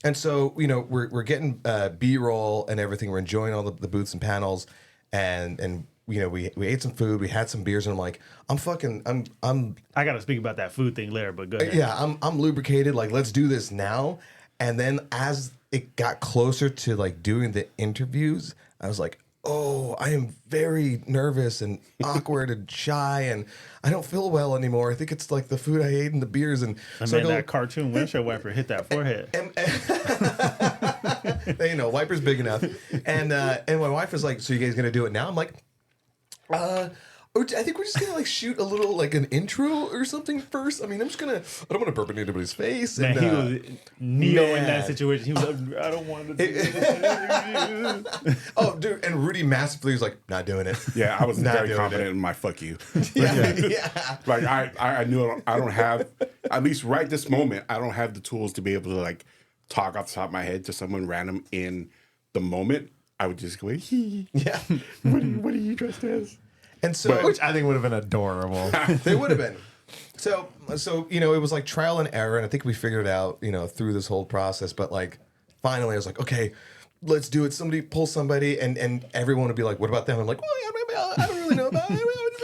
And so, you know, we're getting B-roll and everything. We're enjoying all the booths and panels. And you know, we ate some food, we had some beers, and I'm like, I got to speak about that food thing later, but go ahead. yeah, I'm lubricated. Like, let's do this now. And then as it got closer to like doing the interviews, I was like, oh, I am very nervous and awkward and shy, and I don't feel well anymore. I think it's like the food I ate and the beers. And so man, that cartoon windshield wiper hit that forehead. You know, wiper's big enough. And my wife is like, so you guys gonna do it now? I'm like, I think we're just gonna like shoot a little like an intro or something first. I mean, I don't want to burp in anybody's face. Man, and, he was Neo in that situation. He was like, I don't want to do this. Oh, dude, and Rudy massively was like, not doing it. Yeah, I was Not very doing confident it. in my fuck you. Yeah. Like I knew I don't have, at least right this moment, I don't have the tools to be able to like talk off the top of my head to someone random in the moment. I would just go, Yeah. what are you dressed as? And so Which I think would have been adorable. they would have been. So you know, it was like trial and error, and I think we figured it out, you know, through this whole process. But like, finally, I was like, okay, let's do it. Somebody pull somebody, and everyone would be like, what about them? I'm like, well, yeah, I don't really know about it.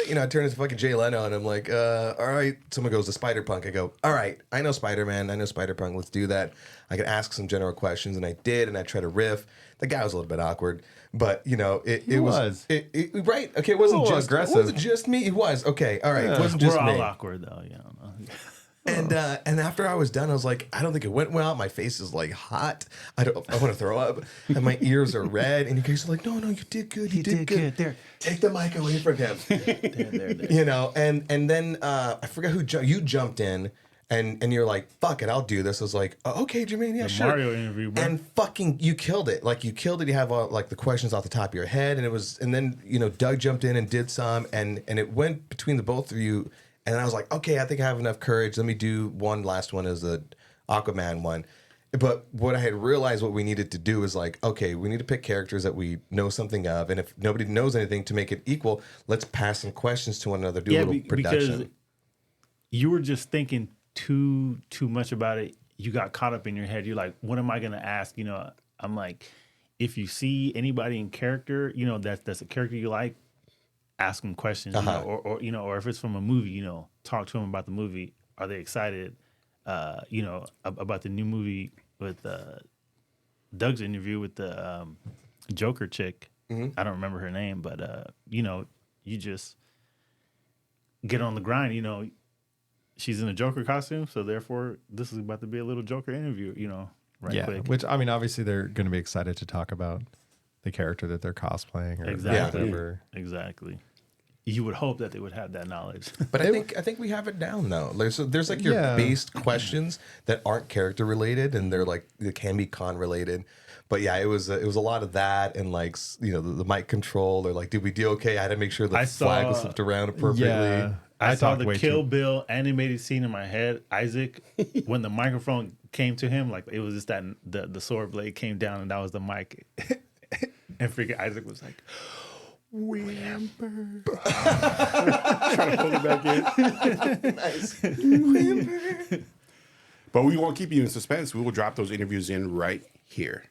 You know, I turn into fucking Jay Leno, and I'm like, all right. Someone goes to Spider Punk. I go, all right, I know Spider-Man, I know Spider Punk. Let's do that. I can ask some general questions, and I did, and I tried to riff. The guy was a little bit awkward, but you know, it was right. Okay, it wasn't just aggressive. It wasn't just me. It was okay. All right, it wasn't just We're all me. awkward, though. You know. And after I was done, I was like, I don't think it went well. My face is like hot. I want to throw up, and my ears are red. And you guys are like, no, you did good. You did good. There. Take the mic away from him. There. You know, and then I forgot who you jumped in, and you're like, fuck it, I'll do this. I was like, oh, okay, Jermaine, yeah, The sure. Mario interview, bro. And fucking, you killed it. Like, you killed it. You have all, like, the questions off the top of your head, and then, you know, Doug jumped in and did some, and it went between the both of you. And I was like, okay, I think I have enough courage. Let me do one last one as the Aquaman one. But what I had realized what we needed to do is like, okay, we need to pick characters that we know something of. And if nobody knows anything, to make it equal, let's pass some questions to one another, do a little production. Because you were just thinking too much about it. You got caught up in your head. You're like, what am I going to ask? You know, I'm like, if you see anybody in character, you know, that's a character you like, ask them questions, you know, or you know, or if it's from a movie, you know, talk to them about the movie. Are they excited? You know, about the new movie with Doug's interview with the Joker chick. I don't remember her name, but you know, you just get on the grind. You know, she's in a Joker costume, so therefore, this is about to be a little Joker interview. You know, right quick. Which I mean, obviously they're going to be excited to talk about the character that they're cosplaying or Exactly. whatever. Exactly. You would hope that they would have that knowledge. But I think we have it down though. There's like your based questions that aren't character related, and they're like they can be con related. But yeah, it was a lot of that, and like, you know, the mic control, or like, did we do okay? I had to make sure the flag was flipped around appropriately. Yeah. I saw talked the way Kill too- Bill animated scene in my head. Isaac, when the microphone came to him, like it was just that the sword blade came down, and that was the mic. And freaking Isaac was like, Whimper. Trying to pull it back in. Nice. Whimper. But we won't keep you in suspense. We will drop those interviews in right here.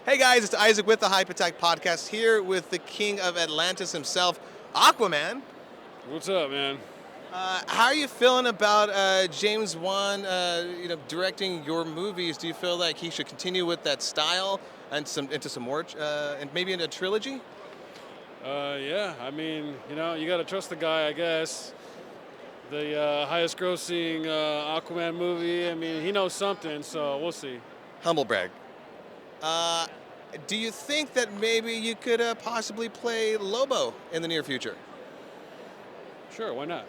Hey guys, it's Isaac with the Hype Attack Podcast, here with the king of Atlantis himself, Aquaman. What's up, man? How are you feeling about James Wan, directing your movies? Do you feel like he should continue with that style and into some more, and maybe into a trilogy? Yeah, I mean, you know, you got to trust the guy, I guess. The highest grossing Aquaman movie, I mean, he knows something, so we'll see. Humble brag. Do you think that maybe you could possibly play Lobo in the near future? Sure, why not?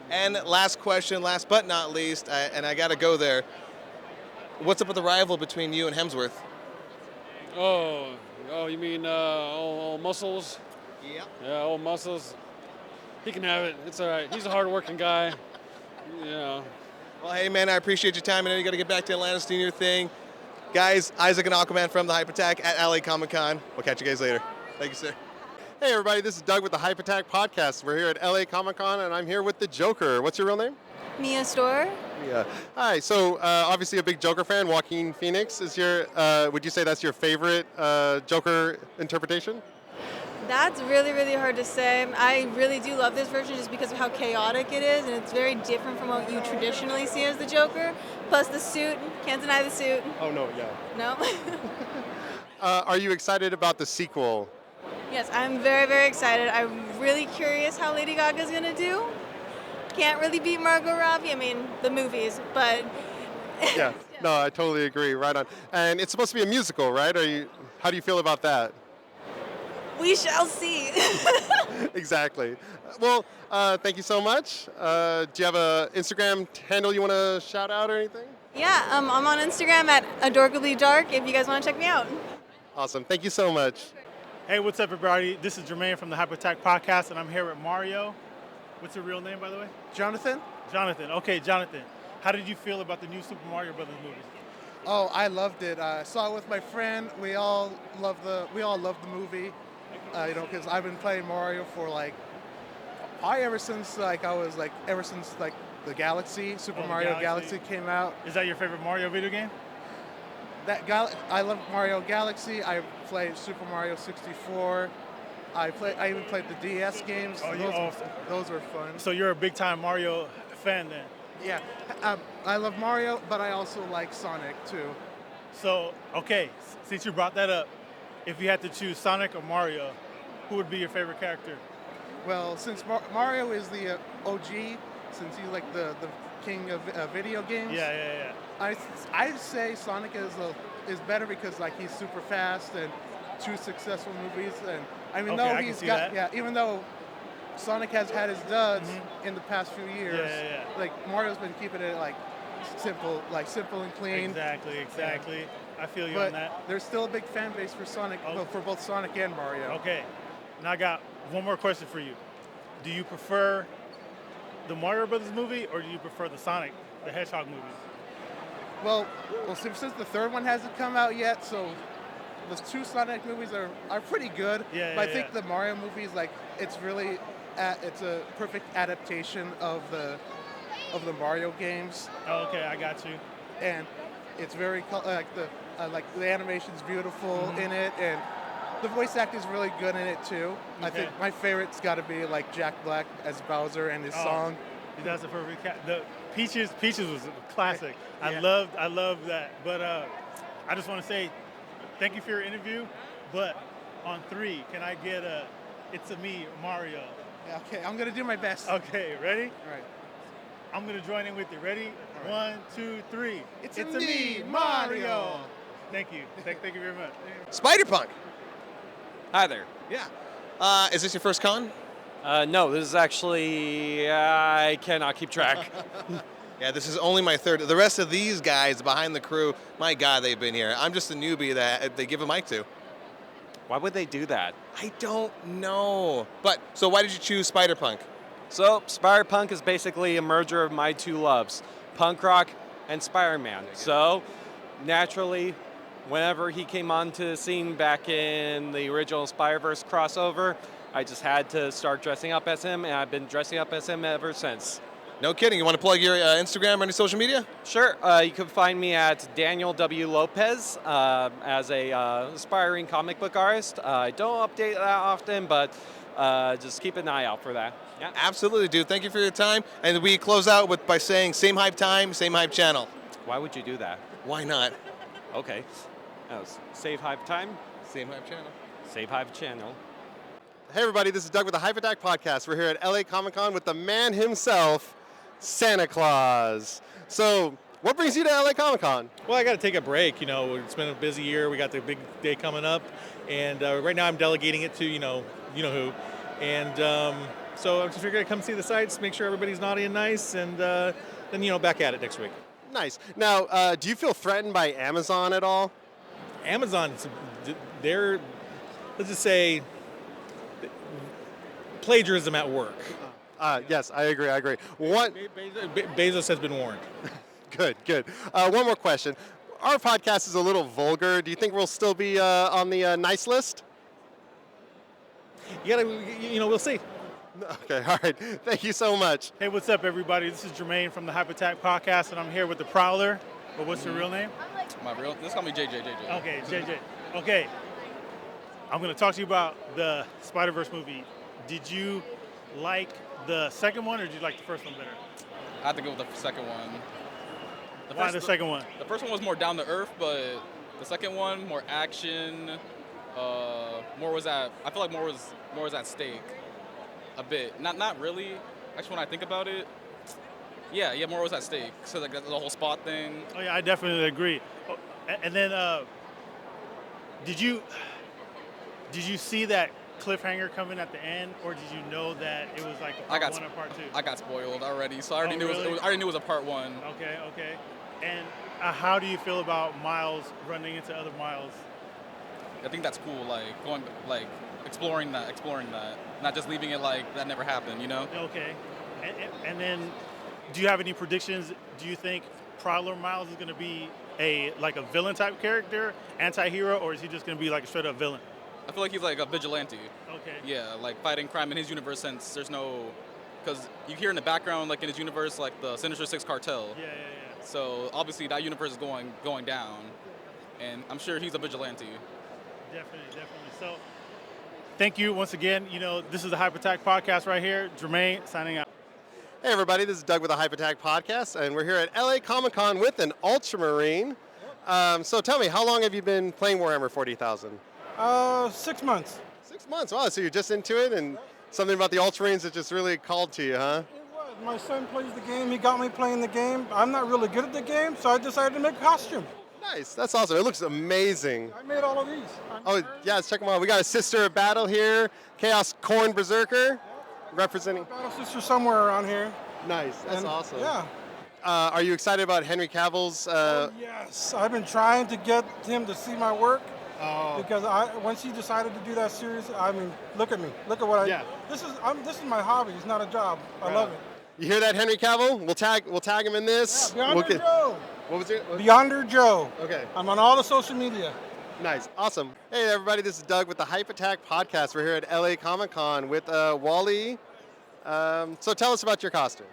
And last question, last but not least, and I got to go there. What's up with the rival between you and Hemsworth? Oh, you mean old Muscles? Yep. Yeah, old Muscles. He can have it. It's all right. He's a hard-working guy. You know. Well, hey, man, I appreciate your time. I know you got to get back to Atlanta, doing your thing. Guys, Isaac and Aquaman from the Hype Attack at LA Comic Con. We'll catch you guys later. Thank you, sir. Hey everybody, this is Doug with the Hype Attack Podcast. We're here at LA Comic Con and I'm here with the Joker. What's your real name? Mia Store. Yeah. Hi, so obviously a big Joker fan. Joaquin Phoenix is your, would you say that's your favorite Joker interpretation? That's really, really hard to say. I really do love this version just because of how chaotic it is, and it's very different from what you traditionally see as the Joker. Plus the suit, can't deny the suit. Oh no, yeah. No? Are you excited about the sequel? Yes, I'm very, very excited. I'm really curious how Lady Gaga's gonna do. Can't really beat Margot Robbie, I mean, the movies, but... Yeah, no, I totally agree, right on. And it's supposed to be a musical, right? How do you feel about that? We shall see. Exactly. Well, thank you so much. Do you have an Instagram handle you want to shout out or anything? Yeah, I'm on Instagram at adorablydark if you guys want to check me out. Awesome. Thank you so much. Hey, what's up, everybody? This is Jermaine from the Hype Attack Podcast, and I'm here with Mario. What's your real name, by the way? Jonathan? Jonathan. Okay, Jonathan. How did you feel about the new Super Mario Brothers movie? Oh, I loved it. I saw it with my friend. We all love the movie. Because I've been playing Mario for ever since the Galaxy, Super Mario Galaxy came out. Is that your favorite Mario video game? I love Mario Galaxy. I played Super Mario 64. I even played the DS games. Those were fun. So you're a big time Mario fan then? Yeah, I love Mario, but I also like Sonic too. So, okay, since you brought that up, if you had to choose Sonic or Mario, who would be your favorite character? Well, since Mario is the OG, since he's like the king of video games. Yeah. I'd say Sonic is better because he's super fast and 2 successful movies, and even though Sonic has had his duds in the past few years, Mario's been keeping it simple and clean. Exactly. Yeah. I feel you but on that. There's still a big fan base for Sonic, for both Sonic and Mario. Okay, now I got one more question for you. Do you prefer the Mario Brothers movie, or do you prefer the Sonic the Hedgehog movie? Well, since the third one hasn't come out yet, so the 2 Sonic movies are pretty good. But I think the Mario movies, it's really it's a perfect adaptation of the Mario games. Oh, okay, I got you. And it's very the animation's beautiful in it, and the voice acting is really good in it too. Okay. I think my favorite's got to be Jack Black as Bowser and his song. That's a perfect. The Peaches was a classic. Yeah. I love that. But I just want to say thank you for your interview. But on 3, can I get a "It's a Me, Mario"? Yeah, okay, I'm gonna do my best. Okay, ready? All right. I'm gonna join in with you. Ready? Right. 1, 2, 3. It's a me, Mario. Thank you. Thank you very much. Spider-Punk. Hi there. Yeah. Is this your first con? No, this is actually, I cannot keep track. Yeah, this is only my 3rd. The rest of these guys behind the crew, my God, they've been here. I'm just a newbie that they give a mic to. Why would they do that? I don't know. But, so why did you choose Spider-Punk? So, Spider-Punk is basically a merger of my 2 loves, punk rock and Spider-Man. So, naturally, whenever he came onto the scene back in the original Spider-Verse crossover, I just had to start dressing up as him, and I've been dressing up as him ever since. No kidding. You want to plug your Instagram or any social media? Sure. You can find me at Daniel W. Lopez as a aspiring comic book artist. I don't update that often, but just keep an eye out for that. Yeah. Absolutely, dude. Thank you for your time. And we close out by saying same hype time, same hype channel. Why would you do that? Why not? Okay. Save Hype time. Same hype channel. Save Hype channel. Hey everybody, this is Doug with the Hype Attack Podcast. We're here at LA Comic Con with the man himself, Santa Claus. So, what brings you to LA Comic Con? Well, I got to take a break. It's been a busy year. We got the big day coming up, and right now I'm delegating it to you know who, and so I'm just figuring to come see the sites, make sure everybody's naughty and nice, and then back at it next week. Nice. Now, do you feel threatened by Amazon at all? Amazon, they're, let's just say, plagiarism at work. Yes, I agree. Bezos has been warned. Good. One more question. Our podcast is a little vulgar. Do you think we'll still be on the nice list? we'll see. Okay, all right. Thank you so much. Hey, what's up, everybody? This is Jermaine from the Hype Attack Podcast, and I'm here with the Prowler. But what's your real name? Just call me JJ. Okay, JJ. Okay, I'm going to talk to you about the Spider-Verse movie. Did you like the second one, or did you like the first one better? I have to go with the second one. Why the second one? The first one was more down to earth, but the second one more action. More was at. I feel like more was at stake. A bit. Not really. Actually, when I think about it, yeah, more was at stake. So like the whole spot thing. Oh yeah, I definitely agree. Oh, and then, did you see that cliffhanger coming at the end, or did you know that it was like a part one or part two? I got spoiled already, so I already knew really? I already knew it was a part one. Okay. And how do you feel about Miles running into other Miles? I think that's cool. Like going, like exploring that, not just leaving it like that never happened. You know? Okay. And then, do you have any predictions? Do you think Prowler Miles is going to be a villain type character, anti-hero, or is he just going to be like a straight up villain? I feel like he's like a vigilante. Okay. Yeah, like fighting crime in his universe, since there's no, because you hear in the background, like in his universe, like the Sinister Six cartel. Yeah. So obviously that universe is going down, and I'm sure he's a vigilante. Definitely. So, thank you once again. This is the Hype Attack Podcast right here. Jermaine signing out. Hey everybody, this is Doug with the Hype Attack Podcast, and we're here at LA Comic-Con with an Ultramarine. So tell me, how long have you been playing Warhammer 40,000? 6 months. 6 months, wow, so you're just into it, and something about the Ultramarines that just really called to you, huh? It was. My son plays the game. He got me playing the game. I'm not really good at the game, so I decided to make a costume. Nice, that's awesome. It looks amazing. I made all of these. Oh, yeah, let's check them out. We got a Sister of Battle here, Chaos Corn Berserker, representing. Battle Sister somewhere around here. Nice, that's awesome. Yeah. Are you excited about Henry Cavill's? Yes, I've been trying to get him to see my work. Because once he decided to do that series, I mean, look at me. Look at what I. Yeah. This is my hobby. It's not a job. I love it. You hear that, Henry Cavill? We'll tag him in this. Yeah, Beyonder Joe. What was it? Beyonder Joe. Okay. I'm on all the social media. Nice, awesome. Hey everybody, this is Doug with the Hype Attack Podcast. We're here at LA Comic-Con with Wally. So tell us about your costume.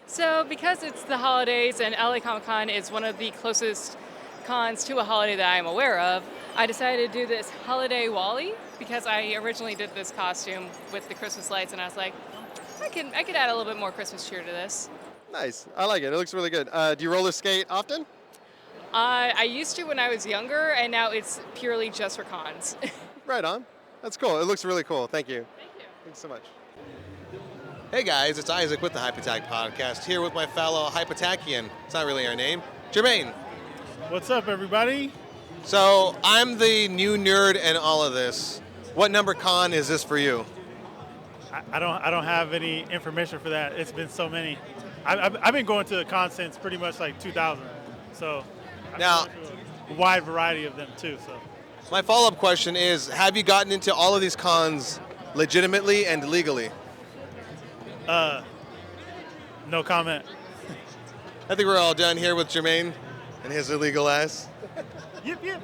So because it's the holidays and LA Comic-Con is one of the closest cons to a holiday that I'm aware of, I decided to do this holiday Wally because I originally did this costume with the Christmas lights, and I was like, I could add a little bit more Christmas cheer to this. Nice, I like it. It looks really good. Do you roller skate often? I used to when I was younger, and now it's purely just for cons. Right on. That's cool. It looks really cool. Thank you. Thank you. Thanks so much. Hey guys, it's Isaac with the Hype Attack Podcast, here with my fellow Hype Attackian. It's not really our name. Jermaine. What's up, everybody? So, I'm the new nerd in all of this. What number con is this for you? I don't have any information for that. It's been so many. I've been going to cons since pretty much like 2000. So now, a wide variety of them too. So my follow-up question is, have you gotten into all of these cons legitimately and legally? No comment. I think we're all done here with Jermaine and his illegal ass. Yep.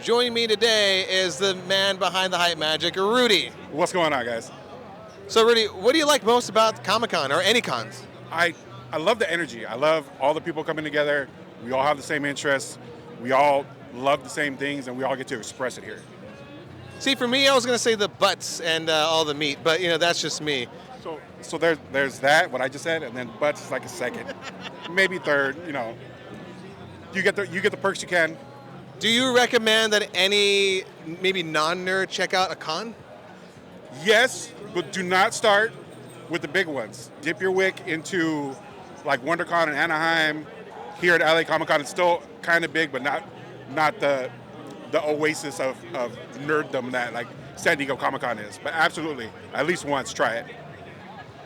Joining me today is the man behind the hype magic, Rudy. What's going on, guys? So, Rudy, what do you like most about Comic-Con or any cons? I love the energy. I love all the people coming together. We all have the same interests. We all love the same things, and we all get to express it here. See, for me, I was going to say the butts and all the meat, but, that's just me. So there's that, what I just said, and then butts is like a second, maybe third, You get the perks you can. Do you recommend that any maybe non-nerd check out a con? Yes, but do not start with the big ones. Dip your wick into like WonderCon in Anaheim. Here at LA Comic-Con, it's still kind of big, but not the oasis of nerddom that like San Diego Comic-Con is. But absolutely, at least once, try it.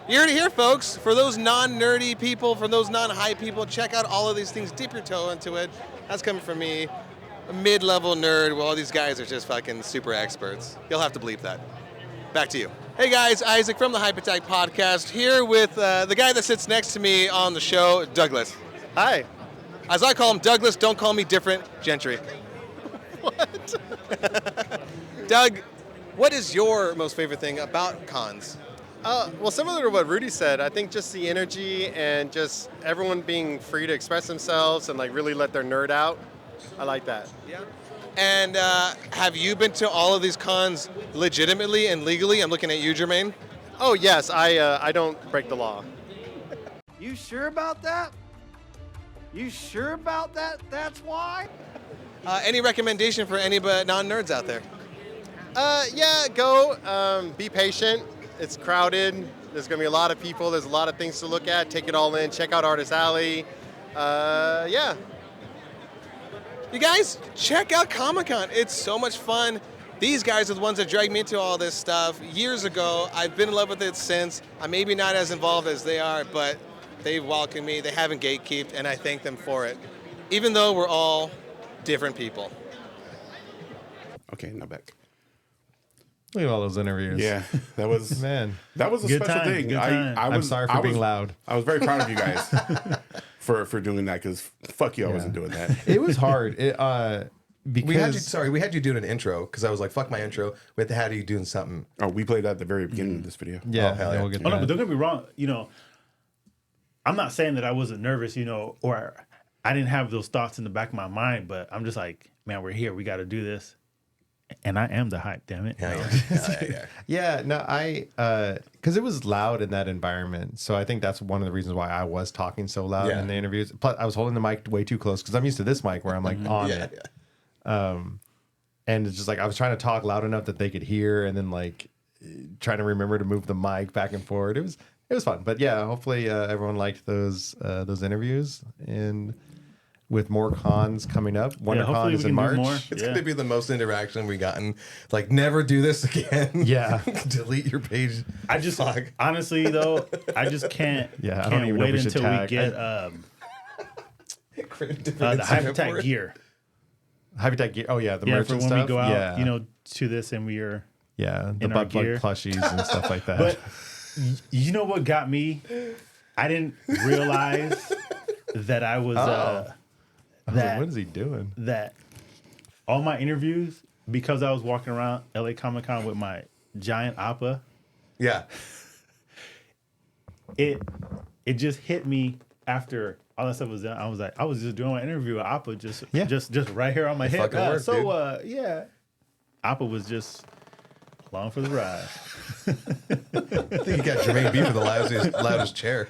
You heard it here, folks. For those non-nerdy people, for those non-hype people, check out all of these things. Dip your toe into it. That's coming from me, a mid-level nerd. Well, all these guys are just fucking super experts. You'll have to bleep that. Back to you. Hey guys, Isaac from the Hype Attack Podcast here with the guy that sits next to me on the show, Douglas. Hi. As I call him, Douglas, don't call me different, Gentry. What? Doug, what is your most favorite thing about cons? Well, similar to what Rudy said, I think just the energy and just everyone being free to express themselves and like really let their nerd out. I like that. Yeah. And have you been to all of these cons legitimately and legally? I'm looking at you, Jermaine. Oh yes, I don't break the law. You sure about that? You sure about that? That's why? Any recommendation for any non-nerds out there? Yeah, go. Be patient. It's crowded. There's going to be a lot of people. There's a lot of things to look at. Take it all in. Check out Artist Alley. Yeah. You guys, check out Comic-Con. It's so much fun. These guys are the ones that dragged me into all this stuff years ago. I've been in love with it since. I'm maybe not as involved as they are, but they've welcomed me. They haven't gatekeeped, and I thank them for it. Even though we're all different people. Okay, now back. Look at all those interviews. Yeah, that was man. That was a Good special time, thing. good time. I'm sorry for being loud. I was very proud of you guys for doing that because fuck you, I wasn't doing that. It was hard. Because we had you doing an intro because I was like, fuck my intro. We had to have you doing something. Oh, we played that at the very beginning of this video. Yeah, oh, hell yeah. we'll get Oh, no, that. but don't get me wrong. I'm not saying that I wasn't nervous, or I didn't have those thoughts in the back of my mind, but I'm just like, man, we're here. We got to do this. And I am the hype, damn it. Yeah, no, because it was loud in that environment. So I think that's one of the reasons why I was talking so loud in the interviews. Plus, I was holding the mic way too close because I'm used to this mic where I'm like on it. And it's just like I was trying to talk loud enough that they could hear, and then like trying to remember to move the mic back and forward. It was fun, but yeah, hopefully everyone liked those interviews, and with more cons coming up. WonderCon is in March. It's going to be the most interaction we've gotten. Like, never do this again. Yeah. Delete your page. I just, honestly, though, I just can't, I don't even know wait if we should until we tag. get the Hype Attack gear. Hype Attack gear. Oh, yeah, the Yeah, merch for and when stuff. we go out, yeah. to this and we are the in our butt plug gear. plushies and stuff like that. But you know what got me? I didn't realize that I was... I was like, what is he doing? That all my interviews, because I was walking around LA Comic Con with my giant Appa. Yeah. It just hit me after all that stuff was done. I was just doing my interview with Appa just right here on my hip. fucking worked, yeah. Appa was just along for the ride. I think you got Jermaine B for the loudest chair.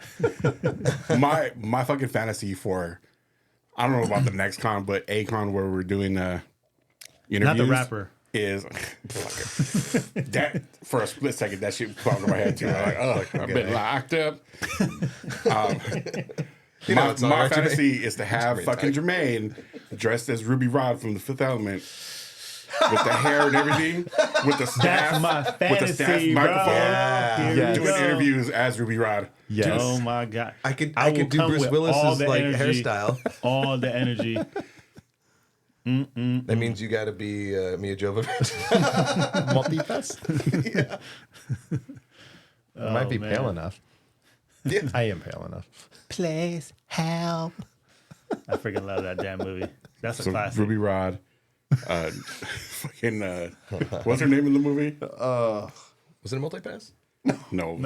My fucking fantasy for, I don't know about the next con, but a con where we're doing interviews. Not the rapper. Is that for a split second that shit popped in my head too. I'm like, oh, I've been locked up. My fantasy is to have fucking Jermaine dressed as Ruby Rod from The Fifth Element. With the hair and everything, with the staff, That's my fantasy, with the staff microphone, bro. doing interviews as Ruby Rod. Yes. Oh my god! I could do Bruce Willis's like hairstyle. All the energy. That means you got to be Mia Jovovich. Multipass. Yeah. I might be man. pale enough. Yeah. I am pale enough. Please help. I freaking love that damn movie. That's a So classic. Ruby Rod. Fucking what's her name in the movie? Was it a multipass? No.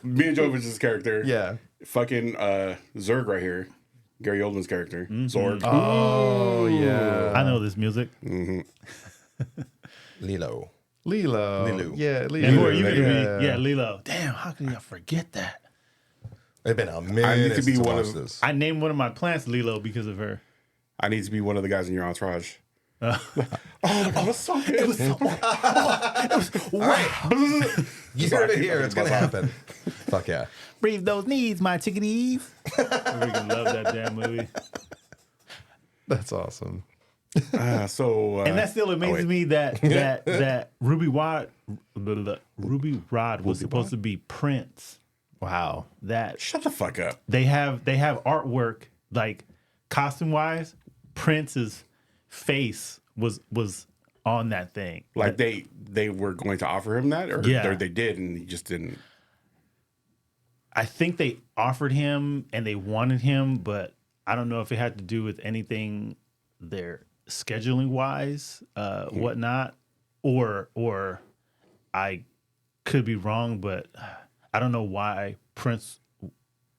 Mia Jovovich's character. Yeah. Fucking Zurg right here. Gary Oldman's character. Zorg. Oh, yeah. I know this music. Mm-hmm. Lilo. Lilo. Yeah, Lilo. And who are you going to be? Yeah, Lilo. Damn, how can you forget that? It's been a minute. I need to be since I one watched of this. I named one of my plants Lilo because of her. I need to be one of the guys in your entourage. Oh, it was so good. It was so You heard it here. It's going to happen. Fuck yeah. Breathe those knees, my chickadees. I freaking love that damn movie. That's awesome. And that still amazes me that Ruby Rod was supposed to be Prince. Wow. Shut the fuck up. They have artwork like costume wise. Prince's face was on that thing. Like they were going to offer him that, or they did, and he just didn't. I think they offered him and they wanted him, but I don't know if it had to do with anything their scheduling wise, whatnot, or I could be wrong, but I don't know why Prince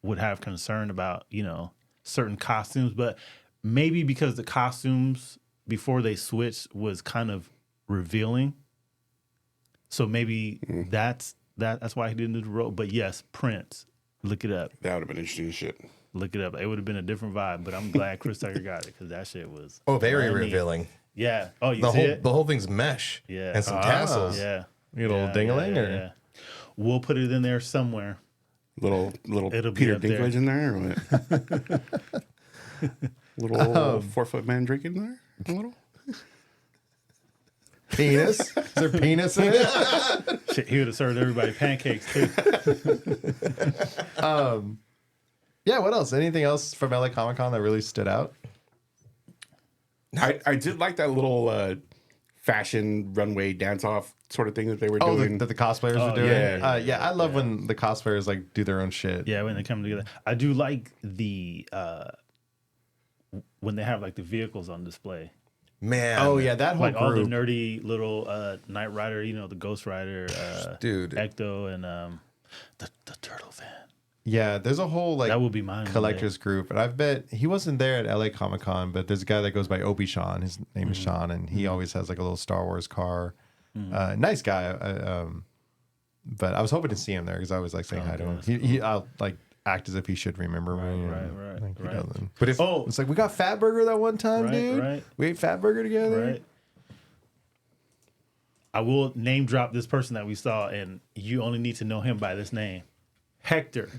would have concern about, certain costumes, but maybe because the costumes before they switched was kind of revealing. So maybe that's why he didn't do the role. But yes, Prince, look it up. That would have been interesting as shit. Look it up. It would have been a different vibe, but I'm glad Chris Tucker got it because that shit was very funny. revealing. Yeah. Oh, you the see whole it? the whole thing's mesh. Yeah. And some tassels. Yeah. You get a little ding-a-ling, or? Yeah. We'll put it in there somewhere. Little It'll be Peter up there. Dinklage in there, or what? Little 4-foot man drinking there, a little. Penis? Is there penis in it? Shit, he would have served everybody pancakes too. Yeah, what else? Anything else from LA Comic Con that really stood out? I did like that little fashion runway dance off sort of thing that they were doing. That the cosplayers were doing? Yeah. I love when the cosplayers like do their own shit. Yeah, when they come together. I do like the when they have like the vehicles on display. Man. Oh yeah, that whole Like all the group. nerdy little Knight Rider, the Ghost Rider, dude, Ecto, and the Turtle Van. Yeah, there's a whole like that will be mine collectors group, and I bet he wasn't there at LA Comic Con, but there's a guy that goes by Obi Sean. His name is Sean, and he always has like a little Star Wars car. Nice guy, but I was hoping to see him there because I always like saying hi to him. I'll like act as if he should remember me. Right. He doesn't. But it's like we got Fatburger that one time, dude. Right. We ate Fatburger together. Right. I will name drop this person that we saw, and you only need to know him by this name. Hector.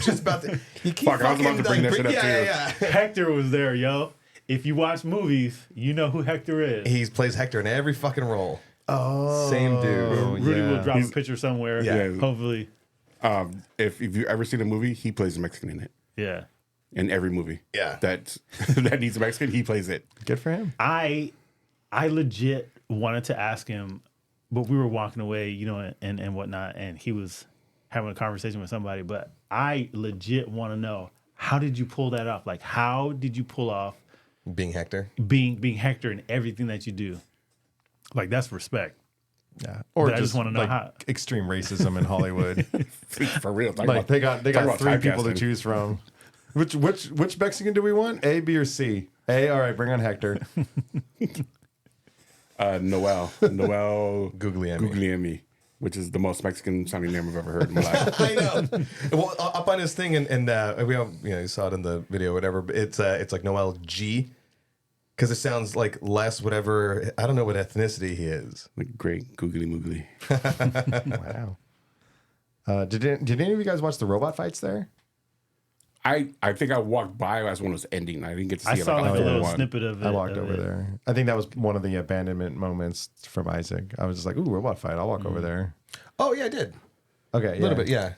Just about to. You keep Fuck, I was about to bring that shit up too. Yeah. Hector was there, yo. If you watch movies, you know who Hector is. He plays Hector in every fucking role. Oh, same dude. Rudy will drop a picture somewhere. Yeah. Hopefully. If you've ever seen a movie, he plays a Mexican in it. Yeah. In every movie. Yeah. That needs a Mexican, he plays it. Good for him. I legit wanted to ask him, but we were walking away, and whatnot, and he was having a conversation with somebody. But I legit want to know, how did you pull that off? Like, how did you pull off being Hector? Being Hector in everything that you do. Like, that's respect. Yeah. Or I just want to know like how extreme racism in Hollywood. For real. Like they got about three people to typecasting. choose from. Which Mexican do we want? A, B, or C? A. All right, bring on Hector. Noel Guglielmi, which is the most Mexican sounding name I've ever heard in my life. I know. Well, up on his thing, and we all, you saw it in the video, or whatever. But it's like Noel G, because it sounds like less whatever. I don't know what ethnicity he is. Like great googly moogly. Wow. Did any of you guys watch the robot fights there? I think I walked by as one was ending. I didn't get to see I it. saw like a full little one. snippet of it. I walked of over it. there. I think that was one of the abandonment moments from Isaac. I was just like, ooh, robot fight. I'll walk over there. Oh yeah, I did. Okay, A little bit, yeah.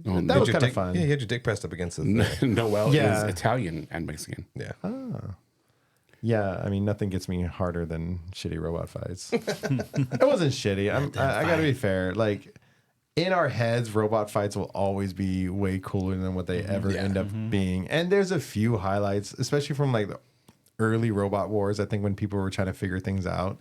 That was kind of fun. Yeah, you had your dick pressed up against it. Noel Yeah. is Italian and Mexican. Yeah. Yeah, I mean, nothing gets me harder than shitty robot fights. It wasn't shitty. I got to be fair. Like, in our heads, robot fights will always be way cooler than what they ever end up being. And there's a few highlights, especially from like the early Robot Wars. I think when people were trying to figure things out,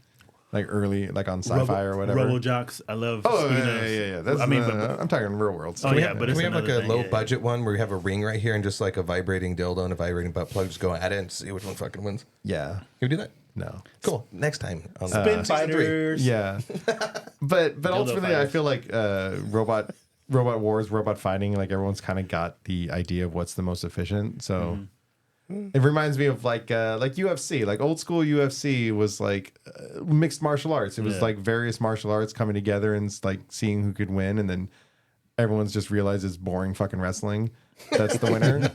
like early, like on sci-fi or whatever. RoboJocks, I love. Oh Speedos. yeah. That's, I mean, I'm talking real world. Oh, yeah, but Can it's we have like another a thing, low yeah, budget one where we have a ring right here and just like a vibrating dildo and a vibrating butt plug, just go at it and see which one fucking wins? Yeah. Can we do that? No. Cool. Next time. On Spin season 3. fighters. Yeah. But ultimately, I fighters. feel like Robot Wars, robot fighting, like everyone's kind of got the idea of what's the most efficient. So it reminds me of like UFC, like old school UFC was like mixed martial arts. It was like various martial arts coming together and like seeing who could win, and then everyone's just realized it's boring fucking wrestling. That's the winner,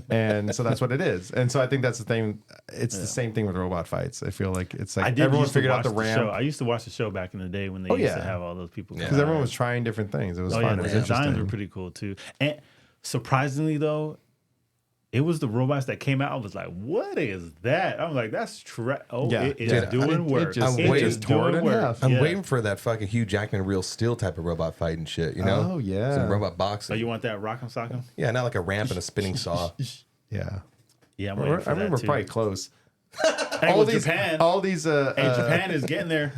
and so that's what it is. And so I think that's the thing. It's the same thing with robot fights. I feel like it's like everyone figured out the ramp. Show. I used to watch the show back in the day when they Oh, used yeah. to have all those people. Because everyone was trying different things. It was fun. Yeah, It the was designs interesting. were pretty cool too. And surprisingly, though, it was the robots that came out. I was like, "What is that?" I'm like, "That's it is doing work. I'm waiting for that fucking Hugh Jackman Real Steel type of robot fight and shit. You know? Oh, yeah. Some robot boxing. Oh, you want that rock'em sock'em? Yeah, not like a ramp and a spinning saw. Yeah. Yeah, I'm I waiting for remember that too. probably close. Hey, all well, these, Japan. all these, Japan is getting there.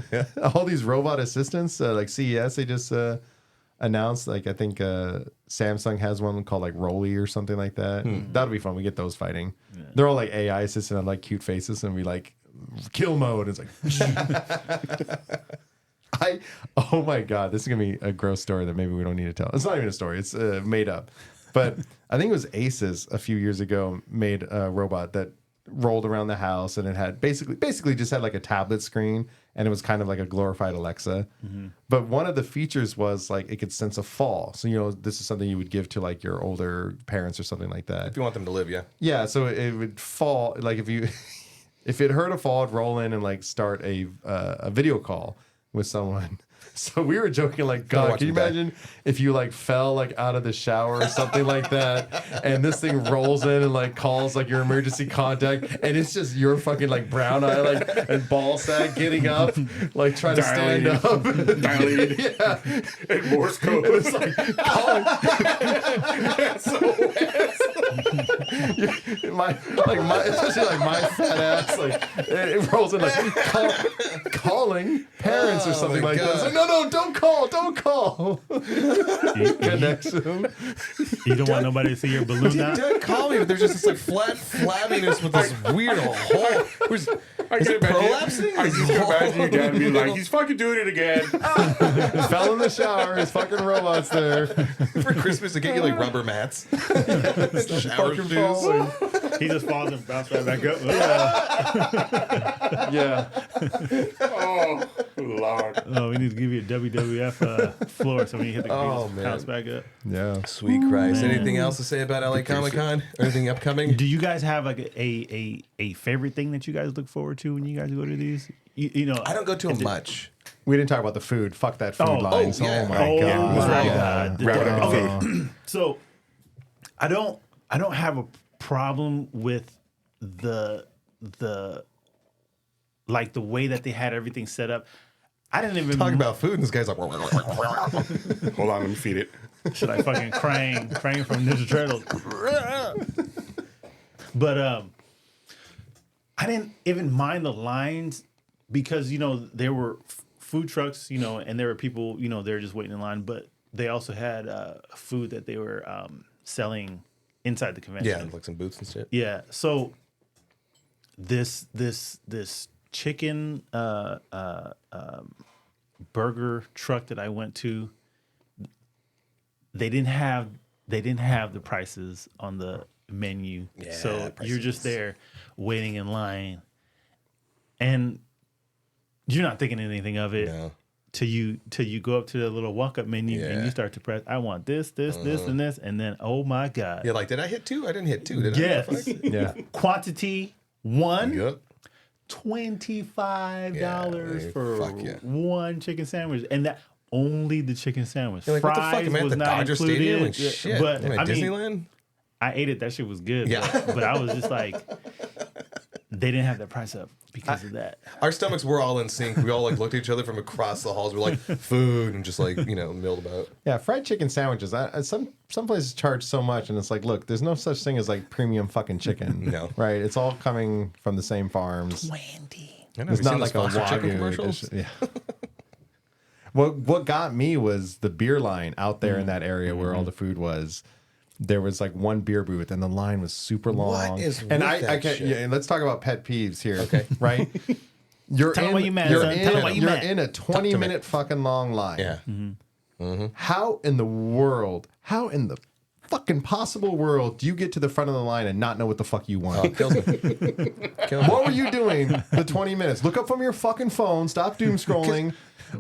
all these robot assistants, like CES, they just announced. Like I think Samsung has one called like Rolly or something like that. That'll be fun. We get those fighting. Yeah. They're all like AI assistant on like cute faces, and we like kill mode. It's like. Oh my god, this is gonna be a gross story that maybe we don't need to tell. It's not even a story; it's made up. But I think it was Asus a few years ago made a robot that rolled around the house, and it had basically just had like a tablet screen, and it was kind of like a glorified Alexa. Mm-hmm. But one of the features was like it could sense a fall. So this is something you would give to like your older parents or something like that. If you want them to live, yeah. Yeah, so it would fall like if you if it heard a fall, it'd roll in and like start a video call with someone. So we were joking like, God, can you imagine if you like fell like out of the shower or something like that, and this thing rolls in and like calls like your emergency contact, and it's just your fucking like brown eye like and ball sack getting up, like trying to stand up, dilated, yeah, and Morse code. It was like calling. Especially like my fat ass, like it rolls in like calling parents or something like that. It's like, no, don't call. Connects him. You don't want nobody to see your balloon now? Dad, call me, but there's just this like flat flabbiness with this weird hole. Is it prolapsing? I just can imagine your dad being like, he's fucking doing it again. Fell in the shower. His fucking robot's there. For Christmas, they get you like rubber mats. Shower fucking shoes. He just falls and bounces right back up. Yeah. Oh, Lord. Oh, we need to give you a WWF floor so when you hit the bounce back up. Yeah. Sweet Christ. Anything else to say about LA Comic Con? Anything upcoming? Do you guys have like a favorite thing that you guys look forward to when you guys go to these? You know, I don't go to them much. We didn't talk about the food. Fuck that food line. yeah. My God. Okay. So I don't have a problem with the like the way that they had everything set up. I didn't even talk about food, and this guy's like, hold on, let me feed it. Should I fucking crane from Ninja Turtles? But I didn't even mind the lines because there were food trucks, and there were people, they were just waiting in line. But they also had food that they were selling inside the convention. Yeah, like some booths and shit. Yeah. So this chicken burger truck that I went to, they didn't have the prices on the menu. Yeah, so prices. you're just there waiting in line, and you're not thinking anything of it. No. Till you go up to the little walk-up menu and you start to press, I want this, and this, and then, oh my God. Yeah, like, did I hit 2? I didn't hit 2, did yes. I? Yeah. Quantity 1, Yep. $25 for one chicken sandwich. And that only the chicken sandwich. You're like, Fries what the fuck, am I at was the not Dodger included. Stadium? Like, shit. But Am I at Disneyland? I ate it. That shit was good. Yeah. But I was just like, they didn't have that price up because of that. Our stomachs were all in sync. We all like looked at each other from across the halls. We're like, food, and just like, milled about. Yeah, fried chicken sandwiches. Some places charge so much, and it's like, look, there's no such thing as like premium fucking chicken. No. Right? It's all coming from the same farms. 20. It's not like a chicken Wagyu commercials. Yeah. What got me was the beer line out there in that area where all the food was. There was like one beer booth, and the line was super long. What is and with I that can't. shit? Yeah, and let's talk about pet peeves here. Okay. Right. You're Tell 'em why you mad, you're son. Tell 'em why you you're mad. in a 20-minute fucking long line. Yeah. How in the world? How in the fucking possible world do you get to the front of the line and not know what the fuck you want? Kills me. What were you doing the 20 minutes? Look up from your fucking phone. Stop doom scrolling.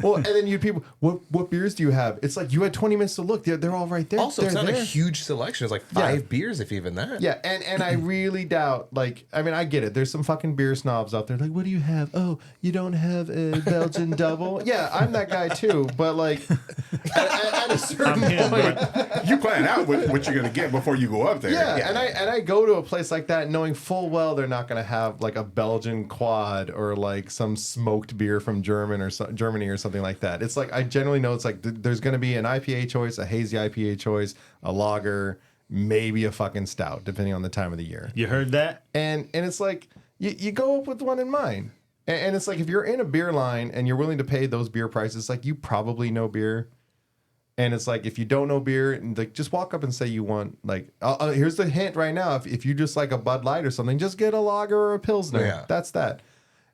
Well, and then you people, what beers do you have? It's like you had 20 minutes to look. They're all right there. Also, They're it's not there. a huge selection. It's like 5 beers, if even that. Yeah, and I really doubt, like, I mean, I get it. There's some fucking beer snobs out there. Like, what do you have? Oh, you don't have a Belgian double? Yeah, I'm that guy too. But, like, at a certain point. You plan out what you're going to get before you go up there. Yeah, and I go to a place like that knowing full well they're not going to have, like, a Belgian quad or, like, some smoked beer from Germany or something like that. It's like, I generally know it's like there's going to be an IPA choice, a hazy IPA choice, a lager, maybe a fucking stout, depending on the time of the year. You heard that? And it's like, you go up with one in mind. And it's like if you're in a beer line and you're willing to pay those beer prices, like you probably know beer. And it's like if you don't know beer, and like just walk up and say you want like here's the hint right now. If you just like a Bud Light or something, just get a lager or a Pilsner. Yeah. That's that.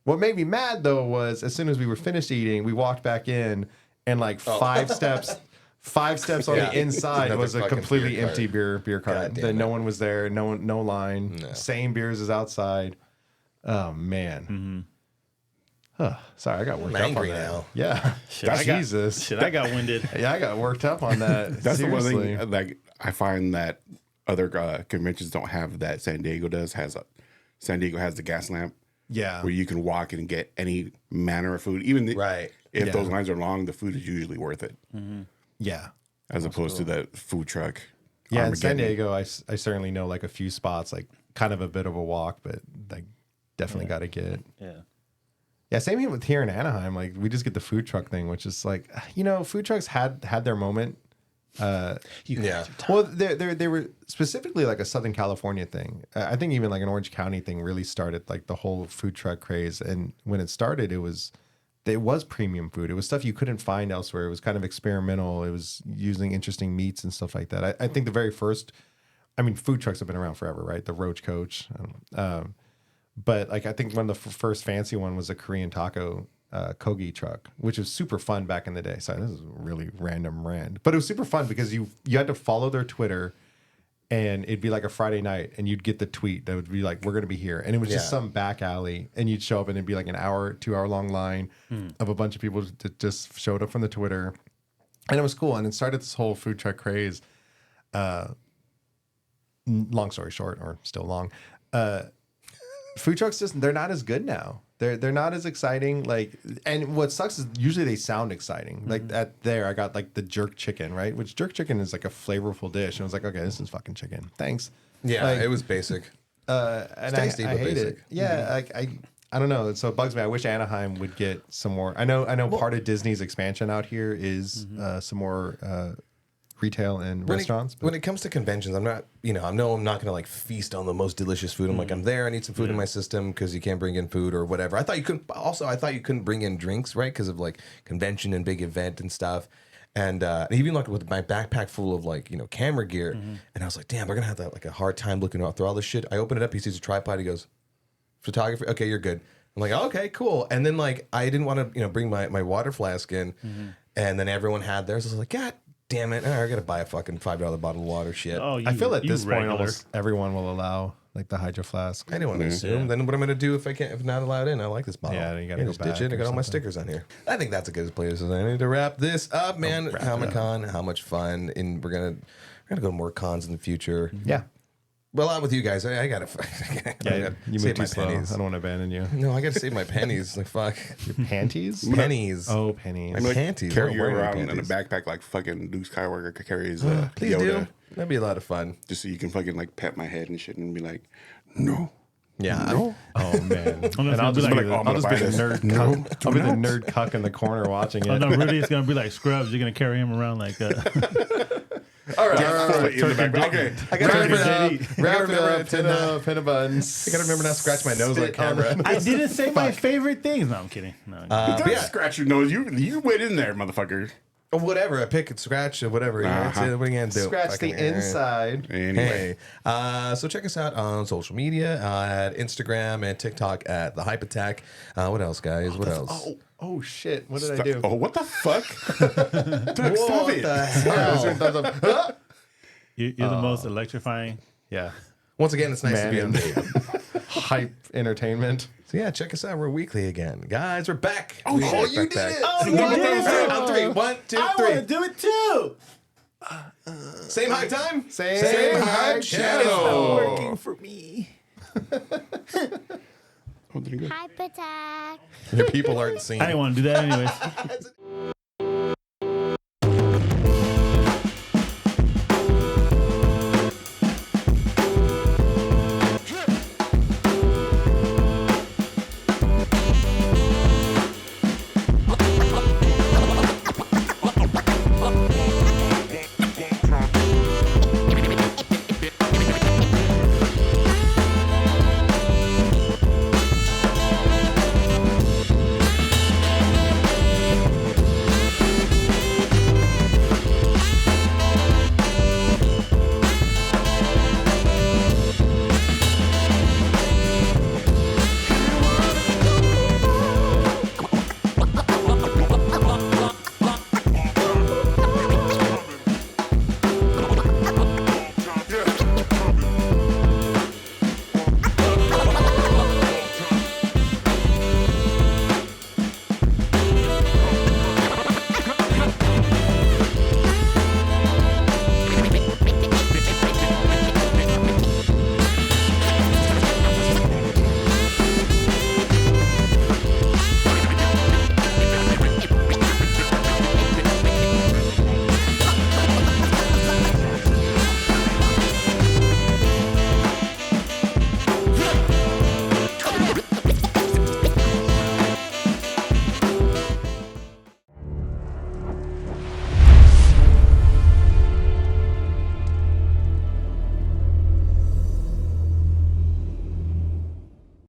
What made me mad though was as soon as we were finished eating, we walked back in and like 5 steps on the inside Another was a fucking completely beer cart. empty beer cart. Then no one was there. No line. No. Same beers as outside. Oh man. Sorry, I got worked I'm up angry on that. now. Yeah. Jesus. I got winded. Yeah, I got worked up on that. That's Seriously. the one thing. Like I find that other conventions don't have that. San Diego does. San Diego has the gas lamp. Yeah. Where you can walk and get any manner of food, even right. If Yeah. those lines are long, the food is usually worth it. Yeah. As opposed to the food truck. Yeah, in San Armageddon. Diego, I certainly know like a few spots, like kind of a bit of a walk, but like definitely got to get. Yeah. Yeah, same here with here in Anaheim. Like we just get the food truck thing, which is like, food trucks had their moment. Well, they were specifically like a Southern California thing. I think even like an Orange County thing really started like the whole food truck craze. And when it started, it was premium food. It was stuff you couldn't find elsewhere. It was kind of experimental. It was using interesting meats and stuff like that. I think the very first, food trucks have been around forever, right? The Roach Coach. But like I think one of the first fancy one was a Korean taco kogi truck, which was super fun back in the day. Sorry, this is a really random rant, but it was super fun because you had to follow their Twitter, and it'd be like a Friday night, and you'd get the tweet that would be like, "We're gonna be here," and it was just some back alley, and you'd show up, and it'd be like an hour, 2 hour long line of a bunch of people that just showed up from the Twitter, and it was cool, and it started this whole food truck craze. Long story short, or still long. Food trucks they're not as good now. They're not as exciting. Like, and what sucks is usually they sound exciting. Like I got like the jerk chicken, right? Which jerk chicken is like a flavorful dish. And I was like, okay, this is fucking chicken. Thanks. Yeah, Like, it was basic. And It's tasty, I but hate basic. it. Yeah, I don't know. So it bugs me. I wish Anaheim would get some more. I know. Part of Disney's expansion out here is some more retail and restaurants. When it comes to conventions, I'm not going to like feast on the most delicious food. I'm like, I'm there. I need some food in my system because you can't bring in food or whatever. I thought you couldn't. Also, I thought you couldn't bring in drinks, right? Because of like convention and big event and stuff. And even like with my backpack full of like camera gear, and I was like, damn, we're gonna have like a hard time looking through all this shit. I open it up. He sees a tripod. He goes, photography. Okay, you're good. I'm like, okay, cool. And then like I didn't want to bring my water flask in, and then everyone had theirs. I was like, God damn it! I gotta buy a fucking $5 bottle of water. Shit. Oh, I feel at this point regular. almost everyone will allow like the hydro flask. I didn't want to assume. Then what I'm gonna do if not allowed in? I like this bottle. Yeah, then you gotta go just ditch back it. I or got all my something. stickers on here. I think that's a good place as any to wrap this up, man. Comic-Con, how much fun, and we're gonna go to more cons in the future. Yeah. Well, I'm with you guys. I gotta. Yeah, you save move my too slow. pennies. I don't want to abandon you. No, I gotta save my pennies. Like fuck. Your panties? Pennies. Oh, pennies. My panties. Carry I you don't wear around in a panties. backpack like fucking Luke Skywalker carries Please Yoda. do. That'd be a lot of fun. Just so you can fucking like pet my head and shit and be like, no. Yeah. No. Oh man. I'm And I'll just be be, like, oh, I'm I'll just gonna be the buy nerd this. cuck. No, I'll be do the not. nerd cuck in the corner watching it. Oh no, Rudy's gonna be like Scrubs. You're gonna carry him around like. All right. In the back. Okay. I gotta Wrap remember. it up. Wrap it up. Pin a buns. I gotta remember not to scratch my nose on Sit camera. I didn't say my favorite things. No, I'm kidding. No. Don't scratch your nose. You went in there, motherfucker. Or whatever, a pick and scratch or whatever. You know, that's it. What are you gonna do? Scratch the Fucking- inside. Anyway. Hey, so check us out on social media at Instagram and TikTok at The Hype Attack. What else, guys? What else? Oh shit! What did I do? Oh, what the fuck? Doug, stop What it. the hell? You're the most electrifying. Yeah. Once again, it's nice Man to be on in video. Hype entertainment. So yeah, check us out. We're weekly again, guys. We're back. Oh, We're back, you back, did back. it! Oh, So you number did three, it! on three. 1, 2, I 3. want to do it too. Same hype time. Same hype channel. Working for me. Oh, did he go? Hype attack. Your people aren't seeing. I didn't want to do that anyways.